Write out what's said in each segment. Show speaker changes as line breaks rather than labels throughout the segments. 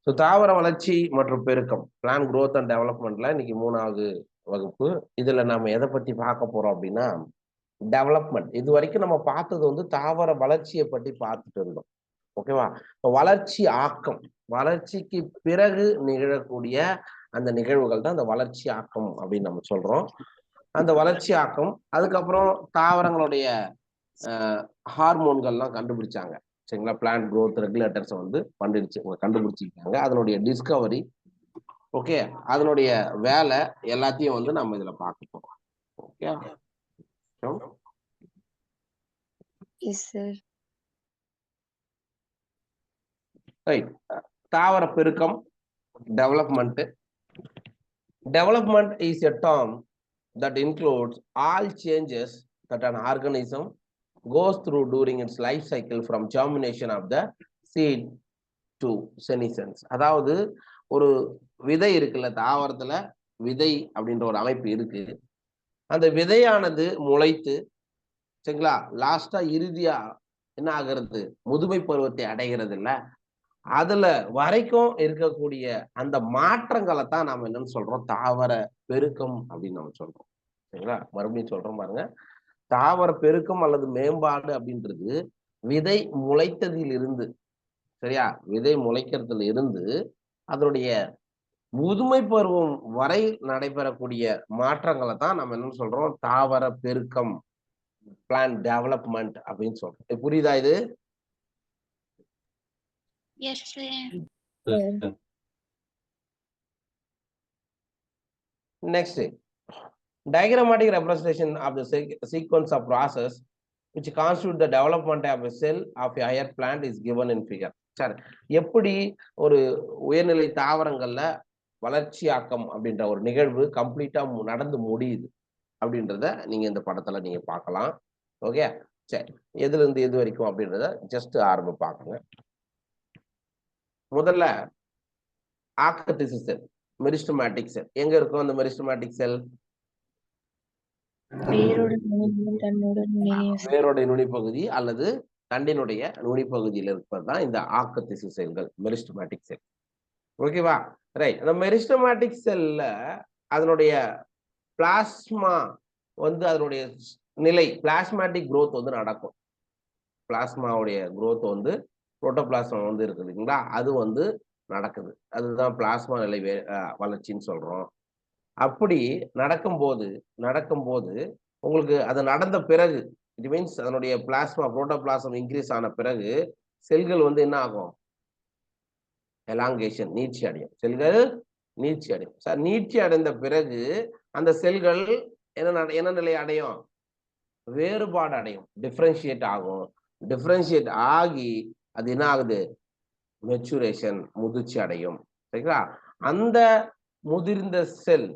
So தாவர வளர்ச்சி மற்றும் பெருக்கம் பிளான் growth அண்ட் டெவலப்மெண்ட்ல இன்னைக்கு 3வது வகுப்பு. இதுல நாம எதை பத்தி பார்க்க போறோம் அப்படின்னா டெவலப்மெண்ட். இது வரைக்கும் நம்ம பார்த்தது வந்து தாவர வளர்ச்சியை பற்றி பார்த்துட்டு இருந்தோம். ஓகேவா? வளர்ச்சி ஆக்கம், வளர்ச்சிக்கு பிறகு நிகழக்கூடிய அந்த நிகழ்வுகள் தான் அந்த வளர்ச்சி ஆக்கம் அப்படின்னு நம்ம சொல்றோம். அந்த வளர்ச்சி ஆக்கம் அதுக்கப்புறம் தாவரங்களுடைய ஹார்மோன்கள்லாம் கண்டுபிடிச்சாங்க. சரிங்களா? பிளான்ட் growth ரெகுலேட்டர்ஸ் வந்து கண்டுபிடிச்சிருக்காங்க. அதனுடைய டிஸ்கவரி, ஓகே, அதனுடைய வேலை எல்லாத்தையும் வந்து நம்ம இதுல பார்க்க போறோம். Okay, right. தாவர பெருக்கம், development. Development is a term that includes all changes that an organism goes through during its life cycle from germination of the seed to senescence. அதாவது ஒரு விதை இருக்குல்ல, தாவரத்துல விதை அப்படின்ற ஒரு அமைப்பு இருக்கு. அந்த விதையானது முளைத்து, சரிங்களா, லாஸ்டா இறுதியா என்ன ஆகிறது, முதுமை பருவத்தை அடைகிறது இல்ல, அதுல வரைக்கும் இருக்கக்கூடிய அந்த மாற்றங்களை தான் நாம என்னன்னு சொல்றோம், தாவர பெருக்கம் அப்படின்னு நம்ம சொல்றோம். சரிங்களா? மறுபடியும் சொல்றோம் பாருங்க. தாவர பெருக்கம் அல்லது மேம்பாடு அப்படின்றது விதை முளைத்ததில் இருந்து, சரியா, விதை முளைக்கிறதுல இருந்து அதனுடைய முதுமை பருவம் வரை நடைபெறக்கூடிய மாற்றங்களை தான் நம்ம என்ன சொல்றோம், தாவர பெருக்கம், பிளான் டெவலப்மெண்ட் அப்படின்னு சொல்றோம். புரியுதா இது?
Yes, sir.
Next, diagrammatic representation of the sequence of process which constitute the development of a cell of a higher plant is given in figure. சரி, எப்படி ஒரு உயர்நிலை தாவரங்கள்ல வளர்ச்சியாக்கம் அப்படின்ற ஒரு நிகழ்வு கம்ப்ளீட்டா நடந்து முடியுது அப்படின்றத நீங்க இந்த படத்துல நீங்க பார்க்கலாம். ஓகே, சரி, எதுல இருந்து எது வரைக்கும் அப்படின்றத ஜஸ்ட் ஆரம்பம் பார்க்குங்க. முதல்ல ஆக்கத்திசு செல், மெரிஸ்டமேட்டிக் செல். எங்க இருக்கும் அந்த மெரிஸ்டமேட்டிக் செல்? வேரோட நுனிப்பகுதி அல்லது தண்டினுடைய நுனிப்பகுதியில் இருப்பதுதான் இந்த ஆக்கத்திசு செல்கள், மெரிஸ்டமேட்டிக் செல். ஓகேவா? ரைட். அந்த மெரிஸ்டமேட்டிக் செல்ல அதனுடைய பிளாஸ்மா வந்து அதனுடைய நிலை, பிளாஸ்மேட்டிக் growth வந்து நடக்கும். பிளாஸ்மாவுடைய growth வந்து புரோட்டோபிளாஸ்மா வந்து இருக்குதுங்களா, அது வந்து நடக்குது. அதுதான் பிளாஸ்மா நிலை வளர்ச்சின்னு சொல்றோம். அப்படி நடக்கும்போது உங்களுக்கு அது நடந்த பிறகு, இட் மீன்ஸ் அதனுடைய பிளாஸ்மா புரோட்டோபிளாசம் இன்க்ரீஸ் ஆன பிறகு செல்கள் வந்து என்ன ஆகும், எலாங்கேஷன், நீட்சி அடையும். செல்கள் நீட்சி அடையும். சார், நீட்சி அடைந்த பிறகு அந்த செல்கள் என்ன நிலை அடையும், வேறுபாடு அடையும், டிஃபரன்ஷியேட் ஆகும். டிஃபரன்ஷியேட் ஆகி அது என்ன ஆகுது, மெச்சுரேஷன், முதிர்ச்சி அடையும். சரிங்களா? அந்த முதிர்ந்த செல்,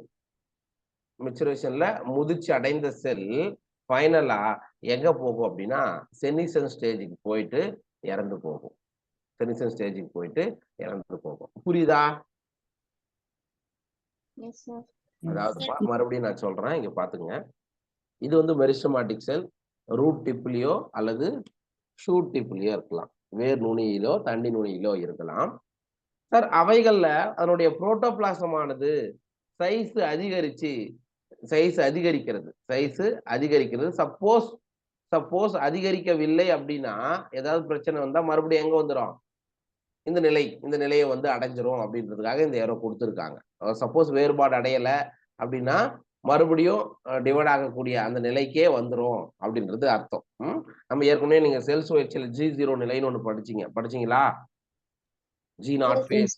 மெச்சுரேஷன்ல முதிர்ச்சி அடைந்த செல் ஃபைனலா எங்க போகும் அப்படின்னா செனிசன் ஸ்டேஜுக்கு போயிட்டு இறந்து போகும். செனிசன் ஸ்டேஜுக்கு போயிட்டு இறந்து போகும். புரியுதா? அதாவது மறுபடியும் நான் சொல்றேன், இங்க பாத்துங்க. இது வந்து மெரிஸ்டமேட்டிக் செல், ரூட் டிப்லயோ அல்லது ஷூட் டிப்லயோ இருக்கலாம், வேர் நுனியிலோ தண்டி நுனியிலோ இருக்கலாம். சார், அவைகள்ல அதனுடைய புரோட்டோபிளாசமானது சைஸ் அதிகரிக்கிறது. சப்போஸ் அதிகரிக்கவில்லை அப்படின்னா, ஏதாவது பிரச்சனை வந்தா மறுபடியும் எங்க வந்துடும், இந்த நிலையை வந்து அடைஞ்சிரும் அப்படின்றதுக்காக இந்த ஏரோ கொடுத்துருக்காங்க. சப்போஸ் வேறுபாடு அடையல அப்படின்னா மறுபடியும் டிவைட் ஆகக்கூடிய அந்த நிலைக்கே வந்துரும் அப்படின்றது அர்த்தம். நம்ம ஏற்கனவே நீங்க செல் சுழற்சியில G0 நிலைன்னு ஒண்ணு படிச்சீங்களா? G0 phase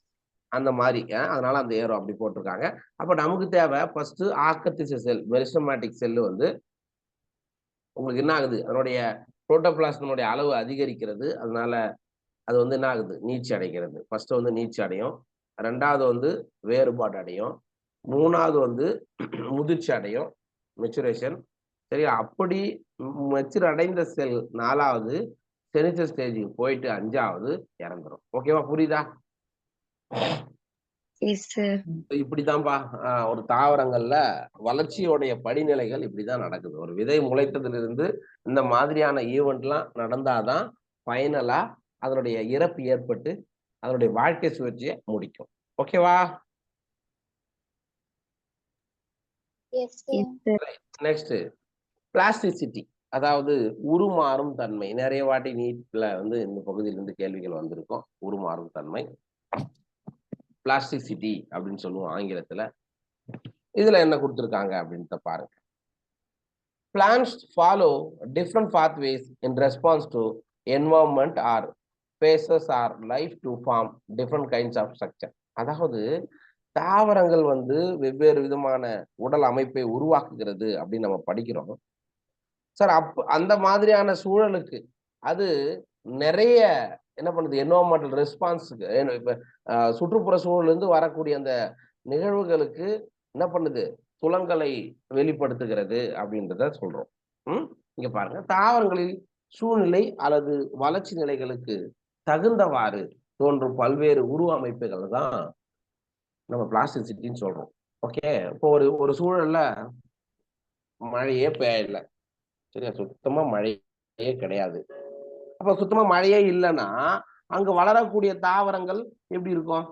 அந்த மாதிரி. அதனால அந்த ஏரோ அப்படி போட்டிருக்காங்க. அப்ப நமக்கு தேவை ஃபர்ஸ்ட் ஆக்கத்திசு செல், மெரிஸ்டமேட்டிக் செல் வந்து உங்களுக்கு என்ன ஆகுது, அதனுடைய புரோட்டோபிளாஸ்மனுடைய அளவு அதிகரிக்கிறது. அதனால அது வந்து என்ன ஆகுது, நீட்சி அடைகிறது. ஃபர்ஸ்ட் வந்து நீட்சி அடையும், ரெண்டாவது வந்து வேறுபாடு அடையும், மூணாவது வந்து முதிர்ச்சி அடையும், மெச்சுரேஷன். சரியா? அப்படி மெச்சூர் அடைந்த செல் நாலாவது செனிசல் ஸ்டேஜுக்கு போயிட்டு அஞ்சாவது இறந்துரும். ஓகேவா? புரியுதா? இப்படிதான்பா ஒரு தாவரங்கள்ல வளர்ச்சியோடைய படிநிலைகள் இப்படிதான் நடக்குது. ஒரு விதை முளைத்ததுல இருந்து இந்த மாதிரியான ஈவெண்ட்லாம் நடந்தாதான் ஃபைனலா அதனுடைய இறப்பு ஏற்பட்டு அதனுடைய வாழ்க்கை சுழற்சியை முடிக்கும். ஓகேவா? நெக்ஸ்ட் பிளாஸ்டிசிட்டி, அதாவது உருமாறும் தன்மை. நிறைய வாட்டி நீட்ல வந்து இந்த பகுதியிலிருந்து கேள்விகள் வந்திருக்கும். உருமாறும் தன்மை, பிளாஸ்டிசிட்டி அப்படின்னு சொல்லுவோம் ஆங்கிலத்துல. இதுல என்ன கொடுத்திருக்காங்க அப்படின்ட்டு பாருங்க. Plants follow different pathways in response to environment or phases or life to form different kinds of structure. அதாவது தாவரங்கள் வந்து வெவ்வேறு விதமான உடல் அமைப்பை உருவாக்குகிறது அப்படின்னு நம்ம படிக்கிறோம் சார். அந்த மாதிரியான சூழலுக்கு அது நிறைய என்ன பண்ணுது, என்வரான்மெண்டல் ரெஸ்பான்ஸுக்கு, இப்ப சுற்றுப்புற சூழலிருந்து வரக்கூடிய அந்த நிகழ்வுகளுக்கு என்ன பண்ணுது, புலன்களை வெளிப்படுத்துகிறது அப்படின்றத சொல்றோம். இங்க பாருங்க, தாவரங்களில் சூழ்நிலை அல்லது வளர்ச்சி நிலைகளுக்கு தகுந்தவாறு தோன்றும் பல்வேறு உருவ அமைப்புகள் தான் நம்ம பிளாஸ்டிசிட்டின்னு சொல்றோம். ஓகே, இப்போ ஒரு சூழல்ல மழையே பெய்யல, சரியா, சுத்தமா மழையே கிடையாது. அப்ப சுத்தமா மழையே இல்லைன்னா அங்க வளரக்கூடிய தாவரங்கள் எப்படி இருக்கும்?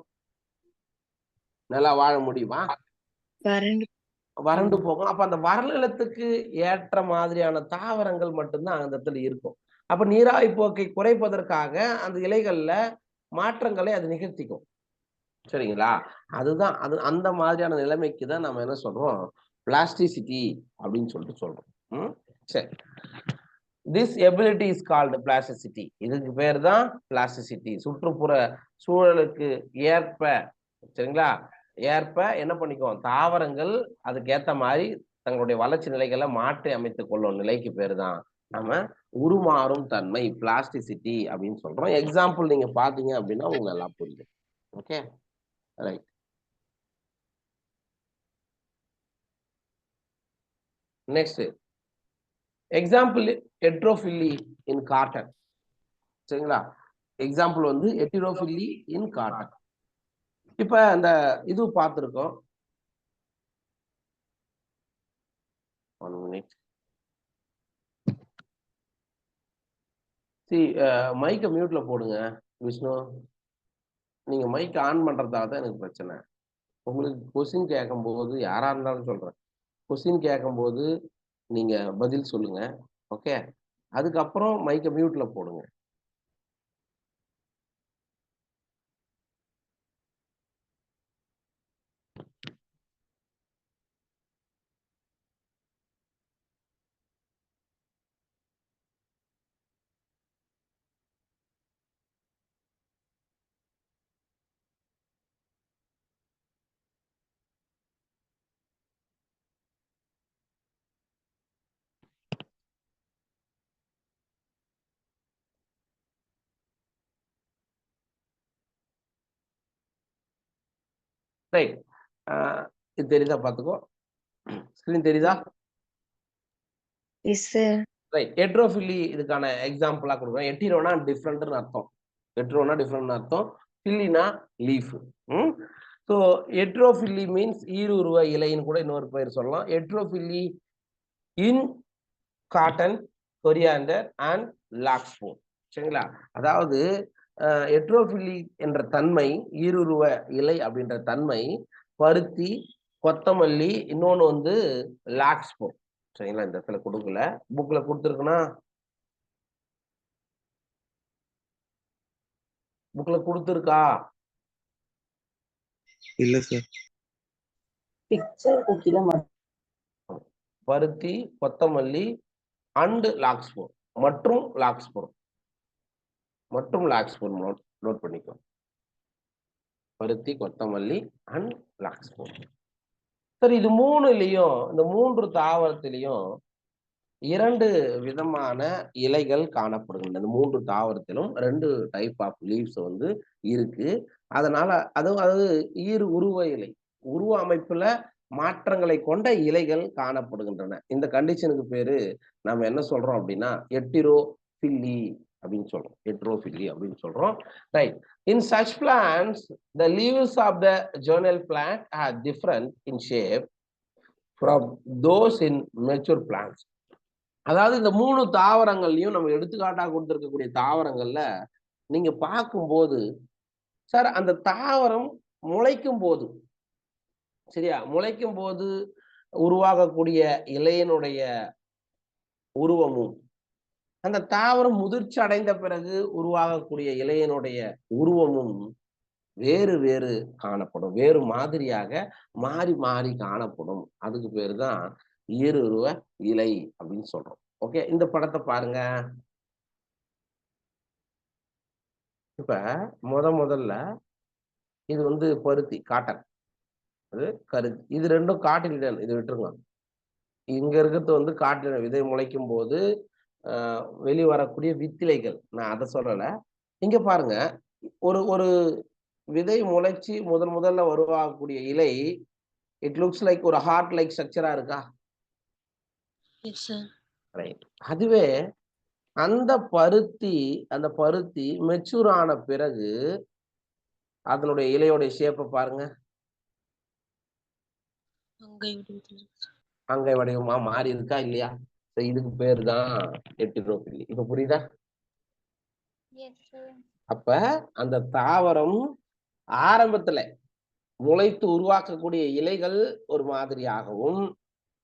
நல்லா வாழ முடியுமா? வறண்டு போகும். அப்ப அந்த வறநிலத்துக்கு ஏற்ற மாதிரியான தாவரங்கள் மட்டும்தான் அந்த இடத்துல இருக்கும். அப்ப நீராவி போக்கை குறைப்பதற்காக அந்த இலைகள்ல மாற்றங்களை அது நிகழ்த்திக்கும். சரிங்களா? அதுதான் அந்த மாதிரியான நிலைமைக்கு தான் நம்ம என்ன சொல்றோம், பிளாஸ்டிசிட்டி அப்படின்னு சொல்லிட்டு சொல்றோம். சரி, this ability is called plasticity. இதுக்கு பேர் தான் பிளாஸ்டிசிட்டி. சுற்றுப்புற சூழலுக்கு ஏற்ப, சரிங்களா, ஏற்ப என்ன பண்ணிக்கும், தாவரங்கள் அதுக்கேற்ற மாதிரி தங்களுடைய வளர்ச்சி நிலைகளை மாற்றி அமைத்துக் கொள்ளும் நிலைக்கு பேர் தான் நம்ம உருமாறும் தன்மை, பிளாஸ்டிசிட்டி அப்படின்னு சொல்றோம். எக்ஸாம்பிள் நீங்க பாத்தீங்க அப்படின்னா உங்களுக்கு நல்லா புரியும். Okay, right. Next example heterophylly in cotton. சரிங்களா, எக்ஸாம்பிள் வந்து ஹெட்ரோஃபில்லி இன் காட்டன். இப்ப அந்த இது பார்த்திருக்கோம். 1 minute. மைக்க மியூட்ல போடுங்க விஷ்ணு. நீங்க மைக் ஆன் பண்றதா தான் எனக்கு பிரச்சனை. உங்களுக்கு கொஸ்டின் கேட்கும் போது, யாரா இருந்தாலும் சொல்றேன், கொஸ்டின் கேட்கும் போது நீங்க பதில் சொல்லுங்க. ஓகே, அதுக்கப்புறம் மைக்க மியூட்ல போடுங்க. ரைட், இது தெரியுதா? பாத்துக்கோ, ஸ்கிரீன் தெரியுதா? ரைட், ஹெட்ரோஃபில்லி இதுக்கான எக்ஸாம்பிளா கொடுக்குறேன். ஹெட்டிரோனா டிஃப்ரெண்ட்னு அர்த்தம், ஹெட்ரோனா டிஃப்ரெண்ட் அர்த்தம், ஃபில்லினா லீஃப். ஸோ ஹெட்ரோஃபில்லி மீன்ஸ் ஈருருவ இலைன்னு கூட இன்னொரு பேர் சொல்லலாம். ஹெட்ரோஃபில்லி இன் காட்டன், கொரியாண்டர் அண்ட் லாக்ஸ்போர். சரிங்களா, அதாவது ஹெட்ரோஃபில்லி என்ற தன்மை, ஈருருவ இலை அப்படின்ற தன்மை பருத்தி, கொத்தமல்லி, இன்னொன்னு வந்து லாக்ஸ்போர். சரிங்களா, இந்த இடத்துல கொடுக்கல, புக்ல கொடுத்துருக்குன்னா, புக்ல கொடுத்துருக்கா?
இல்ல சார்.
பிக்சர் பருத்தி, கொத்தமல்லி அண்ட் லாக்ஸ்போர், மற்றும் லாக்ஸ்போர், மற்றும் லாக்ஸ்போர் நோட் பண்ணிக்கோ. பருத்தி, கொத்தமல்லி அண்ட் லாக்ஸ்போர். சரி, இது மூணுலயும், இந்த மூன்று தாவரத்திலையும் 2 விதமான இலைகள் காணப்படுகின்றன. இந்த மூன்று தாவரத்திலும் 2 டைப் ஆஃப் லீவ்ஸ் வந்து இருக்கு. அதனால அதாவது ஈர் உருவ இலை, உருவ அமைப்புல மாற்றங்களை கொண்ட இலைகள் காணப்படுகின்றன. இந்த கண்டிஷனுக்கு பேரு நாம என்ன சொல்றோம் அப்படின்னா ஹெட்டிரோஃபில்லி அப்படின்னு சொல்றோம். ஹெட்டிரோஃபில்லி அப்படின்னு சொல்றோம். Right, in such plants the leaves of the germinal plant are different in shape from those in mature plants. அதாவது இந்த 3 தாவரங்கள்லயும் நம்ம எடுத்துக்காட்டா கொடுத்திருக்கக்கூடிய தாவரங்கள்ல நீங்க பார்க்கும்போது சார் அந்த தாவரம் முளைக்கும் போது, சரியா, முளைக்கும் போது உருவாகக்கூடிய இலையினுடைய உருவமும், அந்த தாவரம் முதிர்ச்சி அடைந்த பிறகு உருவாகக்கூடிய இலையினுடைய உருவமும் வேறு வேறு காணப்படும். வேறு மாதிரியாக மாறி மாறி காணப்படும். அதுக்கு பேரு தான் ஈருருவ இலை அப்படின்னு சொல்றோம். ஓகே, இந்த படத்தை பாருங்க. இப்ப முதல்ல இது வந்து பருத்தி, காட்டன். அது கருது. இது ரெண்டும் காட்டிலிடன். இதை விட்டுருங்க. இங்க இருக்கிறது வந்து காட்டிலிடன். விதை முளைக்கும் போது வெளிவரக்கூடிய வித்திலைகள். நான் அதை சொல்லல. இங்க பாருங்க, ஒரு ஒரு விதை முளைச்சி முதல்ல உருவாகக்கூடிய இலை, இட் லுக்ஸ் லைக் ஒரு ஹார்ட் லைக் ஸ்ட்ரக்சரா இருக்கா? ரைட். அதுவே அந்த பருத்தி மெச்சூர் ஆன பிறகு அதனுடைய இலையோடைய ஷேப்பை பாருங்க. அங்கை வடிவமா மாறி இருக்கா இல்லையா? இதுக்கு பேரு தான் ஹெட்டிரோஃபிலி. இப்ப புரியுதா? அப்ப அந்த தாவரம் ஆரம்பத்துல முளைத்து உருவாக்கக்கூடிய இலைகள் ஒரு மாதிரியாகவும்,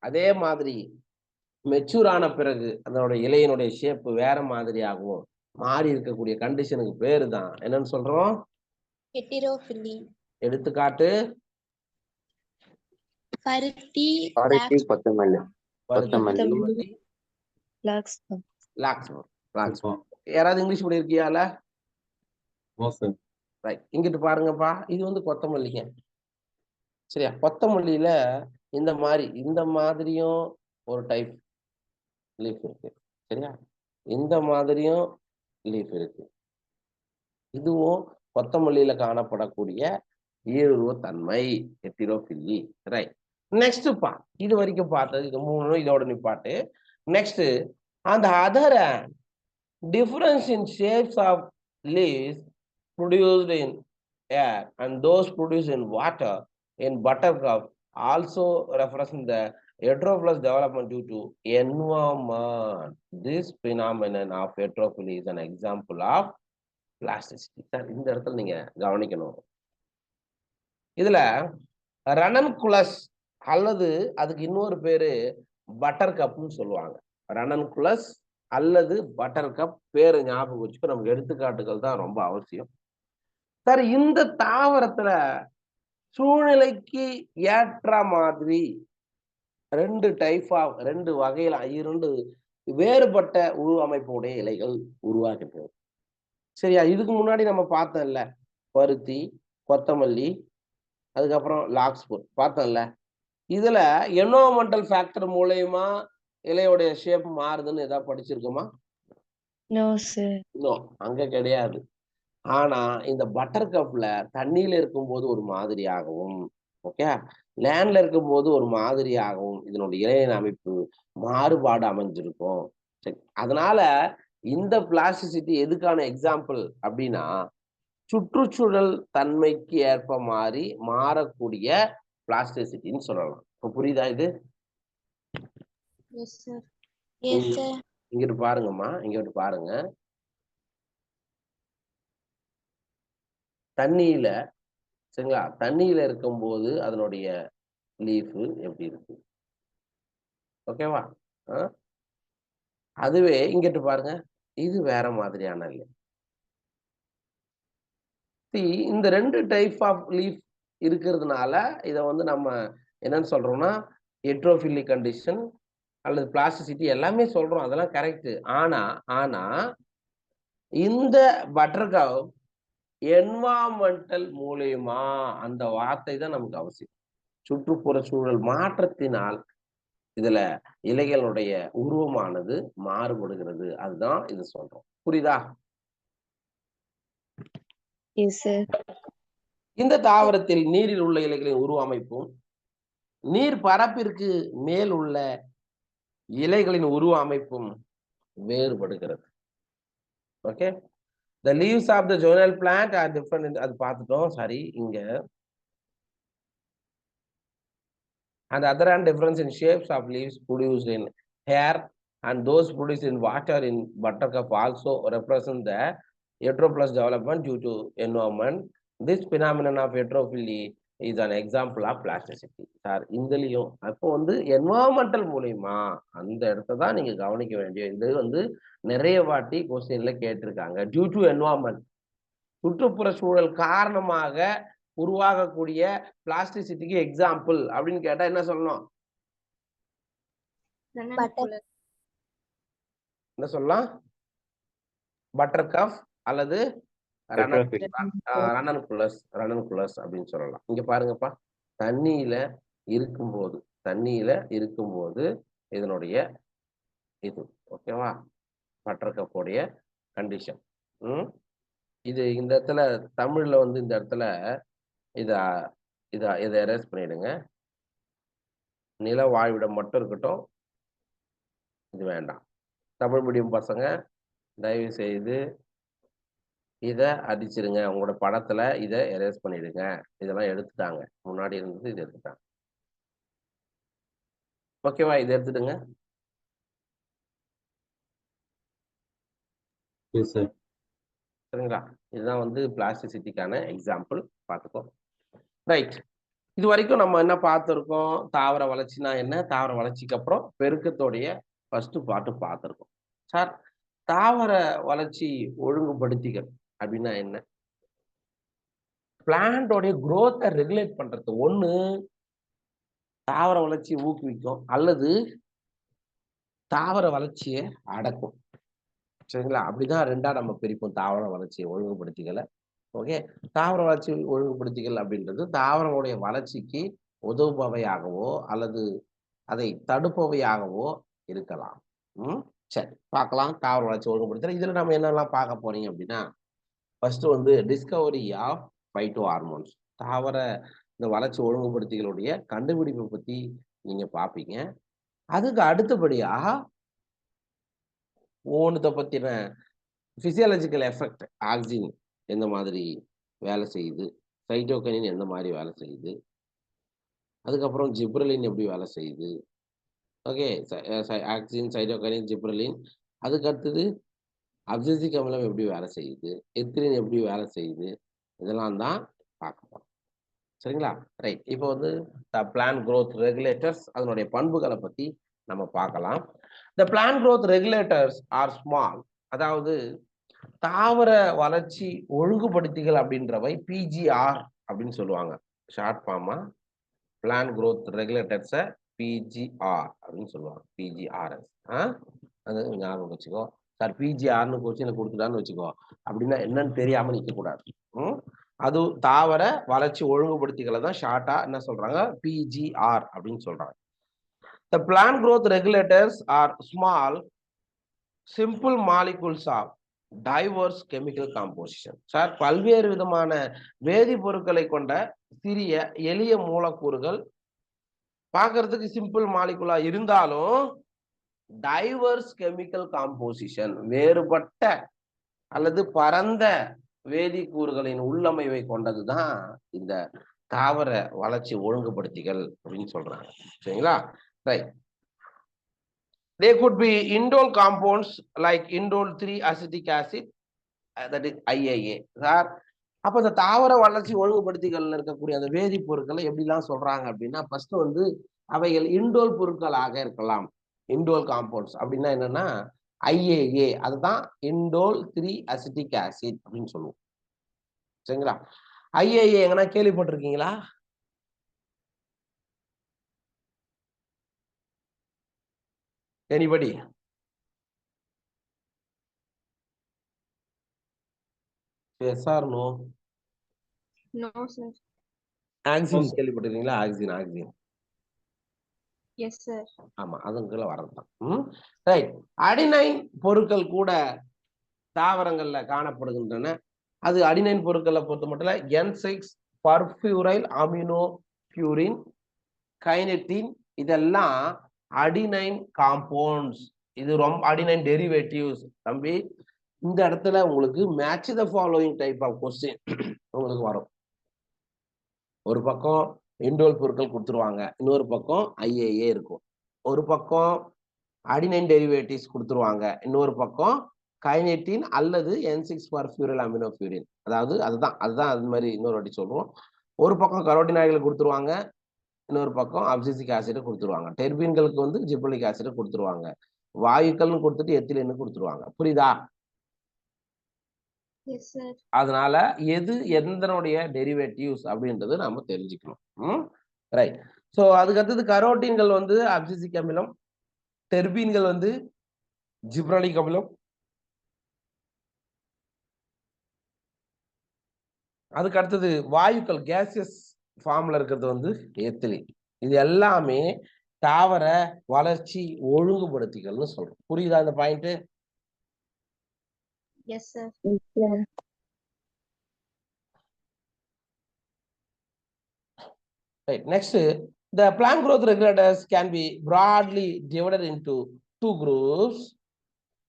அதே மாதிரி மெச்சூர் ஆன பிறகு அதனோட இலையினுடைய ஷேப் வேற மாதிரியாகவும் மாறி இருக்கக்கூடிய கண்டிஷனுக்கு பேரு தான் என்னன்னு சொல்றோம்?
ஹெட்டிரோஃபிலி.
எடுத்துக்காட்டு
பருத்தி,
கொத்தமல்லி,
யாராவது இங்கிலீஷ் படியிருக்கியால? ரைட். இங்கிட்டு பாருங்கப்பா, இது வந்து கொத்தமல்லிங்க. சரியா? கொத்தமல்லியில இந்த மாதிரியும் ஒரு டைப் லீஃப் இருக்கு. சரியா? இந்த மாதிரியும் லீஃப் இருக்கு. இதுவும் கொத்தமல்லியில காணப்படக்கூடிய ஈருருவ தன்மை, ஹெட்டிரோஃபிலி. ரைட். நெக்ஸ்ட் பா, இது வரைக்கும் பார்த்தது இது 3 இதோட நிப்பாட்டு. நெக்ஸ்ட், அந்த other difference in shapes of leaves produced in air and those produced in water in buttercup also represent the heterophyllous development due to environment. This phenomenon of heterophily is an example of plasticity. Sir, இந்த இடத்துல நீங்க கவனிக்கணும். இதுல ரனன்குலஸ் அல்லது அதுக்கு இன்னொரு பேரு butter கப்னு சொல்லுவாங்க. ரனன்குலஸ் அல்லது பட்டர் கப் பேரு ஞாபகம் வச்சுக்க. நமக்கு எடுத்துக்காட்டுகள் தான் ரொம்ப அவசியம். சார், இந்த தாவரத்துல சூழ்நிலைக்கு ஏற்ற மாதிரி 2 வகையில 2 வேறுபட்ட உருவமைப்புடைய இலைகள் உருவாகின்றது. சரியா? இதுக்கு முன்னாடி நம்ம பார்த்தோம்ல, பருத்தி, கொத்தமல்லி, அதுக்கப்புறம் லாக்ஸ்பூர் பார்த்தோம்ல. இதுல என்விரான்மெண்டல் ஃபேக்டர் மூலமா இலையோடைய ஷேப் மாறுதுன்னு ஏதாவது படிச்சிருக்கோமா?
No sir.
நோ, அங்க கிடையாது. ஆனா இந்த பட்டர் கப்ல தண்ணியில இருக்கும்போது ஒரு மாதிரியாகவும், ஓகே, லேண்ட்ல இருக்கும்போது ஒரு மாதிரியாகவும் இதனுடைய இலையின் அமைப்பு மாறுபாடு அமைஞ்சிருக்கும். சரி, அதனால இந்த பிளாஸ்டிசிட்டி எதுக்கான எக்ஸாம்பிள் அப்படின்னா, சுற்றுச்சூழல் தன்மைக்கு ஏற்ப மாறக்கூடிய பிளாஸ்டிசிட்டின்னு சொல்லலாம். இப்ப புரியுதா இது? இங்கிட்டு பாருங்கம்மா, இங்கிட்டு பாருங்க. தண்ணியில, சரிங்களா, தண்ணியில இருக்கும்போது அதனுடைய லீஃப் எப்படி இருக்கு? ஓகேவா? அதுவே இங்கிட்டு பாருங்க, இது வேற மாதிரியான இல்லை. இந்த 2 டைப் ஆஃப் லீஃப் இருக்கிறதுனால இதை வந்து நம்ம என்னன்னு சொல்றோம்னா ஹெட்ரோஃபிலி கண்டிஷன் அல்லது பிளாஸ்டிசிட்டி எல்லாமே சொல்றோம். அதெல்லாம் கரெக்ட். ஆனா இந்த பட்டர்கப் என்வாமெண்டல் மூலியமா, அந்த வார்த்தை தான் நமக்கு அவசியம். சுற்றுப்புற சூழல் மாற்றத்தினால் இதுல இலைகளுடைய உருவமானது மாறுபடுகிறது. அதுதான் இது சொல்றோம். புரியுதா? இந்த தாவரத்தில் நீரில் உள்ள இலைகளின் உருவ அமைப்பும் நீர் பரப்பிற்கு மேல் உள்ள இலைகளின் உருவ அமைப்பும் வேறுபடுகிறது. Okay, the leaves of the zonal plant are different. அது பார்த்துட்டோம். சரி, இங்க and other and difference in shapes of leaves produced in air and those produced in water in buttercup also represent the heterophyllous development due to environment. This phenomenon of heterophily is an example of plasticity. Sir இதுலயும் அப்போ வந்து environmental மூலியமா அந்த இடத்த தான் நீங்க கவனிக்க வேண்டிய இது வந்து நிறைய வாட்டி கொஸ்டின்ல கேட்டிருக்காங்க. டியூ டு என்வாயர்மெண்ட், சுற்றுப்புற சூழல் காரணமாக உருவாகக்கூடிய பிளாஸ்டிசிட்டிக்கு எக்ஸாம்பிள் அப்படின்னு கேட்டா என்ன சொல்லணும்? என்ன சொல்லலாம்? பட்டர் கப் அல்லது ரனன்குலஸ் அப்படின்னு சொல்லலாம். இங்க பாருங்கப்பா, தண்ணியில இருக்கும்போது இதனுடைய இது ஓகேவா, பட்டர் கப்போடைய கண்டிஷன். இது இந்த இடத்துல தமிழ்ல வந்து இந்த இடத்துல இதை எரேஸ் பண்ணிடுங்க. நில வாழ்விடம் மட்டும் இருக்கட்டும், இது வேண்டாம். தமிழ் மீடியம் பசங்க தயவு செய்து இதை அடிச்சிருங்க. உங்களோட படத்துல இதை எரேஸ் பண்ணிடுங்க. இதெல்லாம் எடுத்துட்டாங்க, முன்னாடி இருந்தது இது எடுத்துட்டாங்க. ஓகேவா, இதை எடுத்துடுங்க. சரிங்களா, இதுதான் வந்து பிளாஸ்டிசிட்டிக்கான எக்ஸாம்பிள். பார்த்துக்கோ. ரைட், இது வரைக்கும் நம்ம என்ன பார்த்துருக்கோம்? தாவர வளர்ச்சினா என்ன, தாவர வளர்ச்சிக்கு அப்புறம் பெருக்கத்தோடைய ஃபர்ஸ்ட் பாட்டு பார்த்துருக்கோம். சார், தாவர வளர்ச்சி ஒழுங்குபடுத்திகள் அப்படின்னா என்ன? பிளான்டோடைய குரோத்தை ரெகுலேட் பண்றது. ஒண்ணு தாவர வளர்ச்சியை ஊக்குவிக்கும் அல்லது தாவர வளர்ச்சியை அடக்கும். சரிங்களா, அப்படிதான் ரெண்டா நம்ம பிரிப்போம் தாவர வளர்ச்சியை ஒழுங்குபடுத்திகளை. ஓகே, தாவர வளர்ச்சி ஒழுங்குபடுத்திகள் அப்படின்றது தாவரங்களுடைய வளர்ச்சிக்கு உதவுபவையாகவோ அல்லது அதை தடுப்பவையாகவோ இருக்கலாம். சரி, பார்க்கலாம். தாவர வளர்ச்சி ஒழுங்குபடுத்தல் இதுல நம்ம என்னெல்லாம் பார்க்க போறீங்க அப்படின்னா, ஃபர்ஸ்ட் வந்து டிஸ்கவரி ஆஃப் பைட்டோ ஹார்மோன்ஸ், தாவர இந்த வளர்ச்சி ஒழுங்குபடுத்திகளுடைய கண்டுபிடிப்பை பத்தி நீங்க பார்ப்பீங்க. அதுக்கு அடுத்தபடியா ஒவ்வொன்றத்தை பத்தின பிசியாலஜிக்கல் எஃபெக்ட், ஆக்சின் எந்த மாதிரி வேலை செய்யுது, சைட்டோகைனின் எந்த மாதிரி வேலை செய்யுது, அதுக்கப்புறம் ஜிப்ரலின் எப்படி வேலை செய்யுது. Okay, auxin, cytokinin, gibberellin. அதுக்கு அடுத்தது அப்சிசிக் அமிலம் எப்படி வேலை செய்யுது, எத்திலின் எப்படி வேலை செய்யுது, இதெல்லாம் தான் பார்க்க போறோம். சரிங்களா, ரைட். இப்போ வந்து பிளான்ட் growth ரெகுலேட்டர்ஸ் அதனுடைய பண்புகளை பத்தி நம்ம பார்க்கலாம். The plant growth regulators are small, அதாவது தாவர வளர்ச்சி ஒழுங்குபடுத்திகள் அப்படின்றவை பிஜிஆர் அப்படின்னு சொல்லுவாங்க. ஷார்ட் ஃபார்மா பிளான்ட் growth ரெகுலேட்டர்ஸை பிஜிஆர் அப்படின்னு சொல்லுவாங்க. பிஜிஆர்எஸ் அது ஞாபகம் வச்சுக்கோ. சார் பிஜிஆர்னு கொஸ்டின் கொடுத்துட்டான்னு வச்சுக்கோ, அப்படின்னா என்னன்னு தெரியாம நிக்க கூடாது. அது தாவர வளர்ச்சி ஒழுங்குபடுத்திகளை தான் ஷார்ட்டா என்ன சொல்றாங்க, பிஜிஆர் அப்படின்னு சொல்றாங்க. The plant growth regulators are small, simple molecules of diverse chemical composition. Sir, பல்வேறு விதமான வேதிப்பொருட்களை கொண்ட சிறிய எளிய மூலக்கூறுகள், பார்க்கறதுக்கு சிம்பிள் மாலிகுலா இருந்தாலும் டைவர்ஸ் கெமிக்கல் காம்போசிஷன், வேறுபட்ட அல்லது பரந்த வேதிக்கூறுகளின் உள்ளமைவை கொண்டதுதான் இந்த தாவர வளர்ச்சி ஒழுங்குபடுத்திகள் அப்படின்னு சொல்றாங்க. சரிங்களா, right. They could be indole compounds like indole 3 acetic acid, that is IAA. Sir, அப்ப இந்த தாவர வளர்ச்சி ஒழுங்குபடுத்திகள்ல இருக்கக்கூடிய அந்த வேதிப்பொருட்களை எப்படிலாம் சொல்றாங்க அப்படின்னா, ஃபர்ஸ்ட் வந்து அவைகள் இண்டோல் பொருட்களாக இருக்கலாம். இண்டோல் காம்பவுண்ட்ஸ் அப்படின்னா என்னன்னா IAA, அதுதான் இண்டோல் 3 அசிட்டிக் ஆசிட் அப்படின்னு சொல்லுவோம். சரிங்களா, IAA எங்கன்னா கேள்விப்பட்டிருக்கீங்களா? Anybody? Yes or no?
No, sir.
Auxin கேள்விப்பட்டிருக்கீங்களா? ஆக்சின்.
Yes, sir.
ஆமா, அதுக்குள்ள வரதுதான். ரைட். அடினைன் பொருட்கள் கூட தாவரங்கள்ல காணப்படுகின்றன. அது அடினைன் பொருட்களை பொறுத்த மட்டும் N6 பர்ஃபியூரைல் அமினோ பியூரின், கைனெட்டின், இதெல்லாம் அடினைன் காம்பவுண்ட்ஸ். இது ரொம்ப அடினைன் டெரிவேட்டிவ்ஸ். தம்பி, இந்த இடத்துல உங்களுக்கு match the following type of question உங்களுக்கு வரும். ஒரு பக்கம் இண்டோல் பொருட்கள் கொடுத்துருவாங்க, இன்னொரு பக்கம் IAA இருக்கும். ஒரு பக்கம் அடினைன் டெரிவேட்டிவ்ஸ் கொடுத்துருவாங்க, இன்னொரு பக்கம் கைனேட்டின் அல்லது N6-furylaminofurin. அதாவது அதுதான் அது மாதிரி இன்னொரு வாட்டி சொல்றோம். ஒரு பக்கம் கரோட்டினாய்டுகளை கொடுத்துருவாங்க, இன்னொரு பக்கம் அப்சிசிக் ஆசிட் கொடுத்துருவாங்க. டெர்பீன்களுக்கு வந்து ஜிப்ரலிக் ஆசிட் கொடுத்துருவாங்க. வாயுக்கள்னு கொடுத்துட்டு எத்திலின்னு கொடுத்துருவாங்க. புரியுதா?
Yes sir.
அதனால எது எந்தனுடைய டெரிவேட்டிவ்ஸ் அப்படின்றது நாம தெரிஞ்சுக்கணும். ரைட். ஸோ அதுக்கு அடுத்தது கரோட்டீன்கள் வந்து அப்சிசிக் அமிலம், டெர்பீன்கள் வந்து ஜிப்ரலிக் அமிலம், அதுக்கு அடுத்தது வாயுக்கள் கேசியஸ் ஃபார்ம்ல இருக்கிறது வந்து எத்திலின். இது எல்லாமே தாவர வளர்ச்சி ஒழுங்குபடுத்திகள்னு சொல்றோம். புரியுதா இந்த point?
Yes sir.
Right. Next, the plant growth regulators can be broadly divided into two groups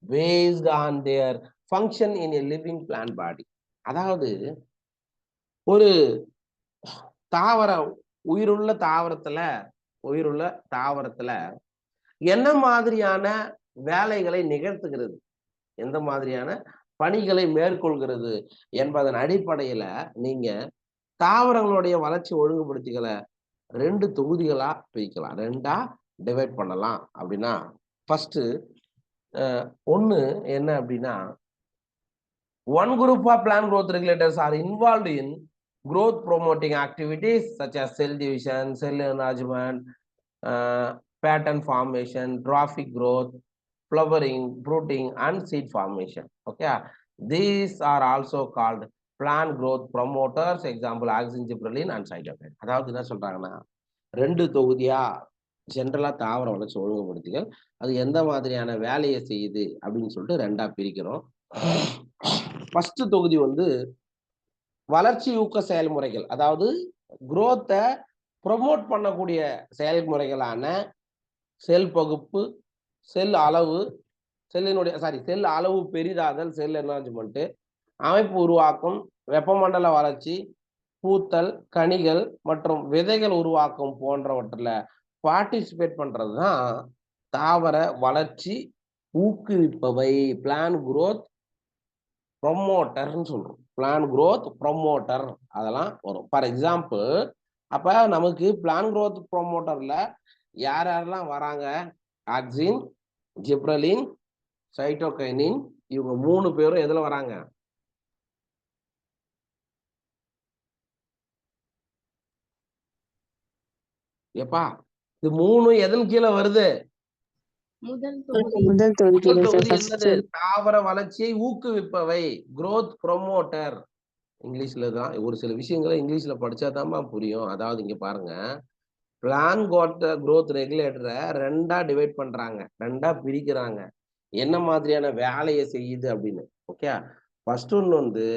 based on their function in a living plant body. அதாவது ஒரு தாவர உயிருள்ள தாவரத்துல என்ன மாதிரியான வேலைகளை நிகழ்த்துகிறது, எந்த மாதிரியான பணிகளை மேற்கொள்கிறது என்பதன் அடிப்படையில நீங்க தாவரங்களுடைய வளர்ச்சி ஒழுங்குபடுத்திகளை 2 தொகுதிகளா பிரிக்கலாம், 2ஆ டிவைட் பண்ணலாம். அப்படின்னா ஃபர்ஸ்ட் ஒன்னு என்ன அப்படின்னா, one group of plant growth regulators are involved in growth promoting activities such as cell division, cell enlargement, pattern formation, trophic growth, flowering, fruiting, and seed formation. Okay, these are also called plant growth promoters. Example, auxin, gibberellin, and cytokine. அதாவது என்ன சொல்றாங்கன்னா, 2 தொகுதியா ஜென்ரலா தாவர வளர்ச்சி ஒழுங்குபடுத்திகள் அது எந்த மாதிரியான வேலையை செய்யுது அப்படின்னு சொல்லிட்டு 2ஆ பிரிக்கிறோம். ஃபர்ஸ்ட் தொகுதி வந்து வளர்ச்சி ஊக்க செயல்முறைகள், அதாவது குரோத்தை ப்ரொமோட் பண்ணக்கூடிய செயல்முறைகளான செல் பகுப்பு, செல் அளவு பெரிதாதல், செல் என்லார்ஜ்மெண்ட், அமைப்பு உருவாக்கம், வெப்பமண்டல வளர்ச்சி, பூத்தல், கனிகள் மற்றும் விதைகள் உருவாக்கம் போன்றவற்றில் பார்ட்டிசிபேட் பண்றதுதான் தாவர வளர்ச்சி ஊக்குவிப்பவை, பிளான் குரோத் ப்ரொமோட்டர்னு சொல்றோம். பிளான் குரோத் ப்ரொமோட்டர் அதெல்லாம் வரும். ஃபார் எக்ஸாம்பிள், அப்ப நமக்கு பிளான் குரோத் ப்ரொமோட்டர்ல யாரெல்லாம் வராங்க? ஆக்சின், ஜிப்ரலின், சைட்டோகைனின், இவங்க 3 பேரும் எதுல வராங்க? எப்பா இது 3 எதன் கீழே வருது?
முதல் தொகுதி.
என்னது? தாவர வளர்ச்சியை ஊக்குவிப்பவை, growth promoter. இங்கிலீஷ்ல தான் ஒரு சில விஷயங்களை இங்கிலீஷ்ல படிச்சாதான் புரியும். அதாவது இங்க பாருங்க, பிளான் growth ரெகுலேட்டரை 2ஆ டிவைட் பண்றாங்க, 2ஆ பிரிக்கிறாங்க, என்ன மாதிரியான வேலையை செய்யுது அப்படின்னு. ஓகே, ஃபர்ஸ்ட் ஒன்று வந்து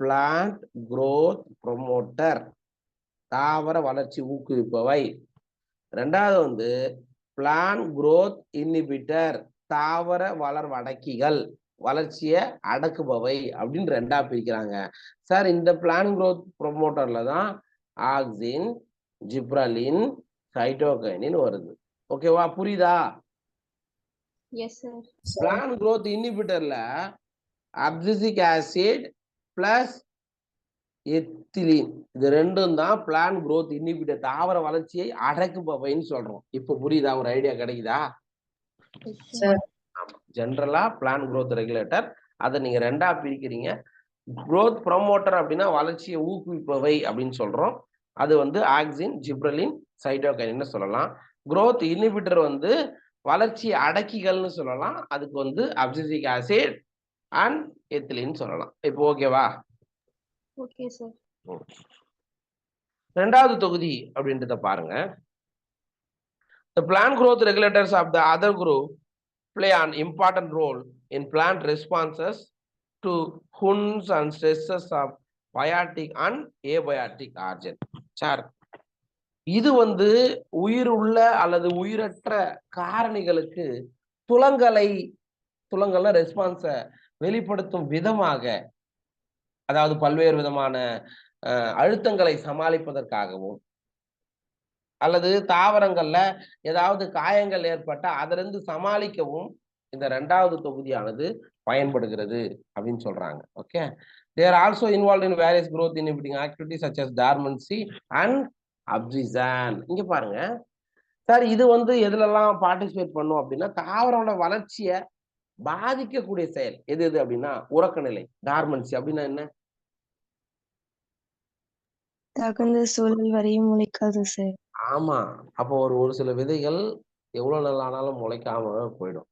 பிளான்ட் growth promoter, தாவர வளர்ச்சி ஊக்குவிப்பவை. 2வது வந்து பிளான் growth inhibitor, தாவர வளர்வடக்கிகள், வளர்ச்சியை அடக்குபவை அப்படின்னு 2ஆ பிரிக்கிறாங்க. சார், இந்த பிளான் growth ப்ரொமோட்டர்ல தான் ஆக்சின், ஜிப்ரலின், சைட்டோகைனின் வருது. ஓகேவா? புரியுதா?
Yes sir.
பிளான் growth inhibitorல அப்சிசிக் ஆசிட் பிளஸ் எத்திலீன், இது 2ம் தான் பிளான் growth inhibitor, தாவர வளர்ச்சியை அடக்குபவைன்னு சொல்றோம். இப்ப புரியுதா? ஒரு ஐடியா கிடைக்குதா? ஜென்ரலா பிளான் growth ரெகுலேட்டர், அதை நீங்க 2ஆ பிரிக்கிறீங்க. growth promoter அப்படின்னா வளர்ச்சியை ஊக்குவிப்பவை அப்படின்னு சொல்றோம். அது வந்து ஆக்சின், ஜிப்ரலின், சைட்டோகைனின்னு சொல்லலாம். growth inhibitor வந்து வளர்ச்சி அடக்கிகள்னு சொல்லலாம். அதுக்கு வந்து அப்சிசிக் ஆசிட் அண்ட் எத்திலீன் சொல்லலாம். இப்போ ஓகேவா?
Okay sir.
2வது தொகுதி அப்படின்றத பாருங்க. The plant growth regulators of the other group play an important role in plant responses to wounds and stresses of biotic and abiotic origin. Sir, இது வந்து உயிர் உள்ள அல்லது உயிரற்ற காரணிகளுக்கு துலங்கல்ல ரெஸ்பான்ஸை வெளிப்படுத்தும் விதமாக, அதாவது பல்வேறு விதமான அழுத்தங்களை சமாளிப்பதற்காகவும், அல்லது தாவரங்கள்ல ஏதாவது காயங்கள் ஏற்பட்ட அதிலிருந்து சமாளிக்கவும் இந்த 2வது தொகுதியானது பயன்படுகிறது அப்படின்னு சொல்றாங்க. Okay, they are also involved in various growth inhibiting activities such as dormancy and abscission. இங்க பாருங்க சார், இது வந்து எதுலெல்லாம் பார்ட்டிசிபேட் பண்ணும் அப்படின்னா தாவரோட வளர்ச்சியை பாதிக்கக்கூடிய செயல் எது எது அப்படின்னா உறக்க நிலை. டார்மன்சி அப்படின்னா என்ன?
தகுந்த சூழல் வரையும் முளைக்காது சார்.
ஆமா, அப்போ ஒரு சில விதைகள் எவ்வளவு நாள் ஆனாலும் முளைக்காம போயிடும்.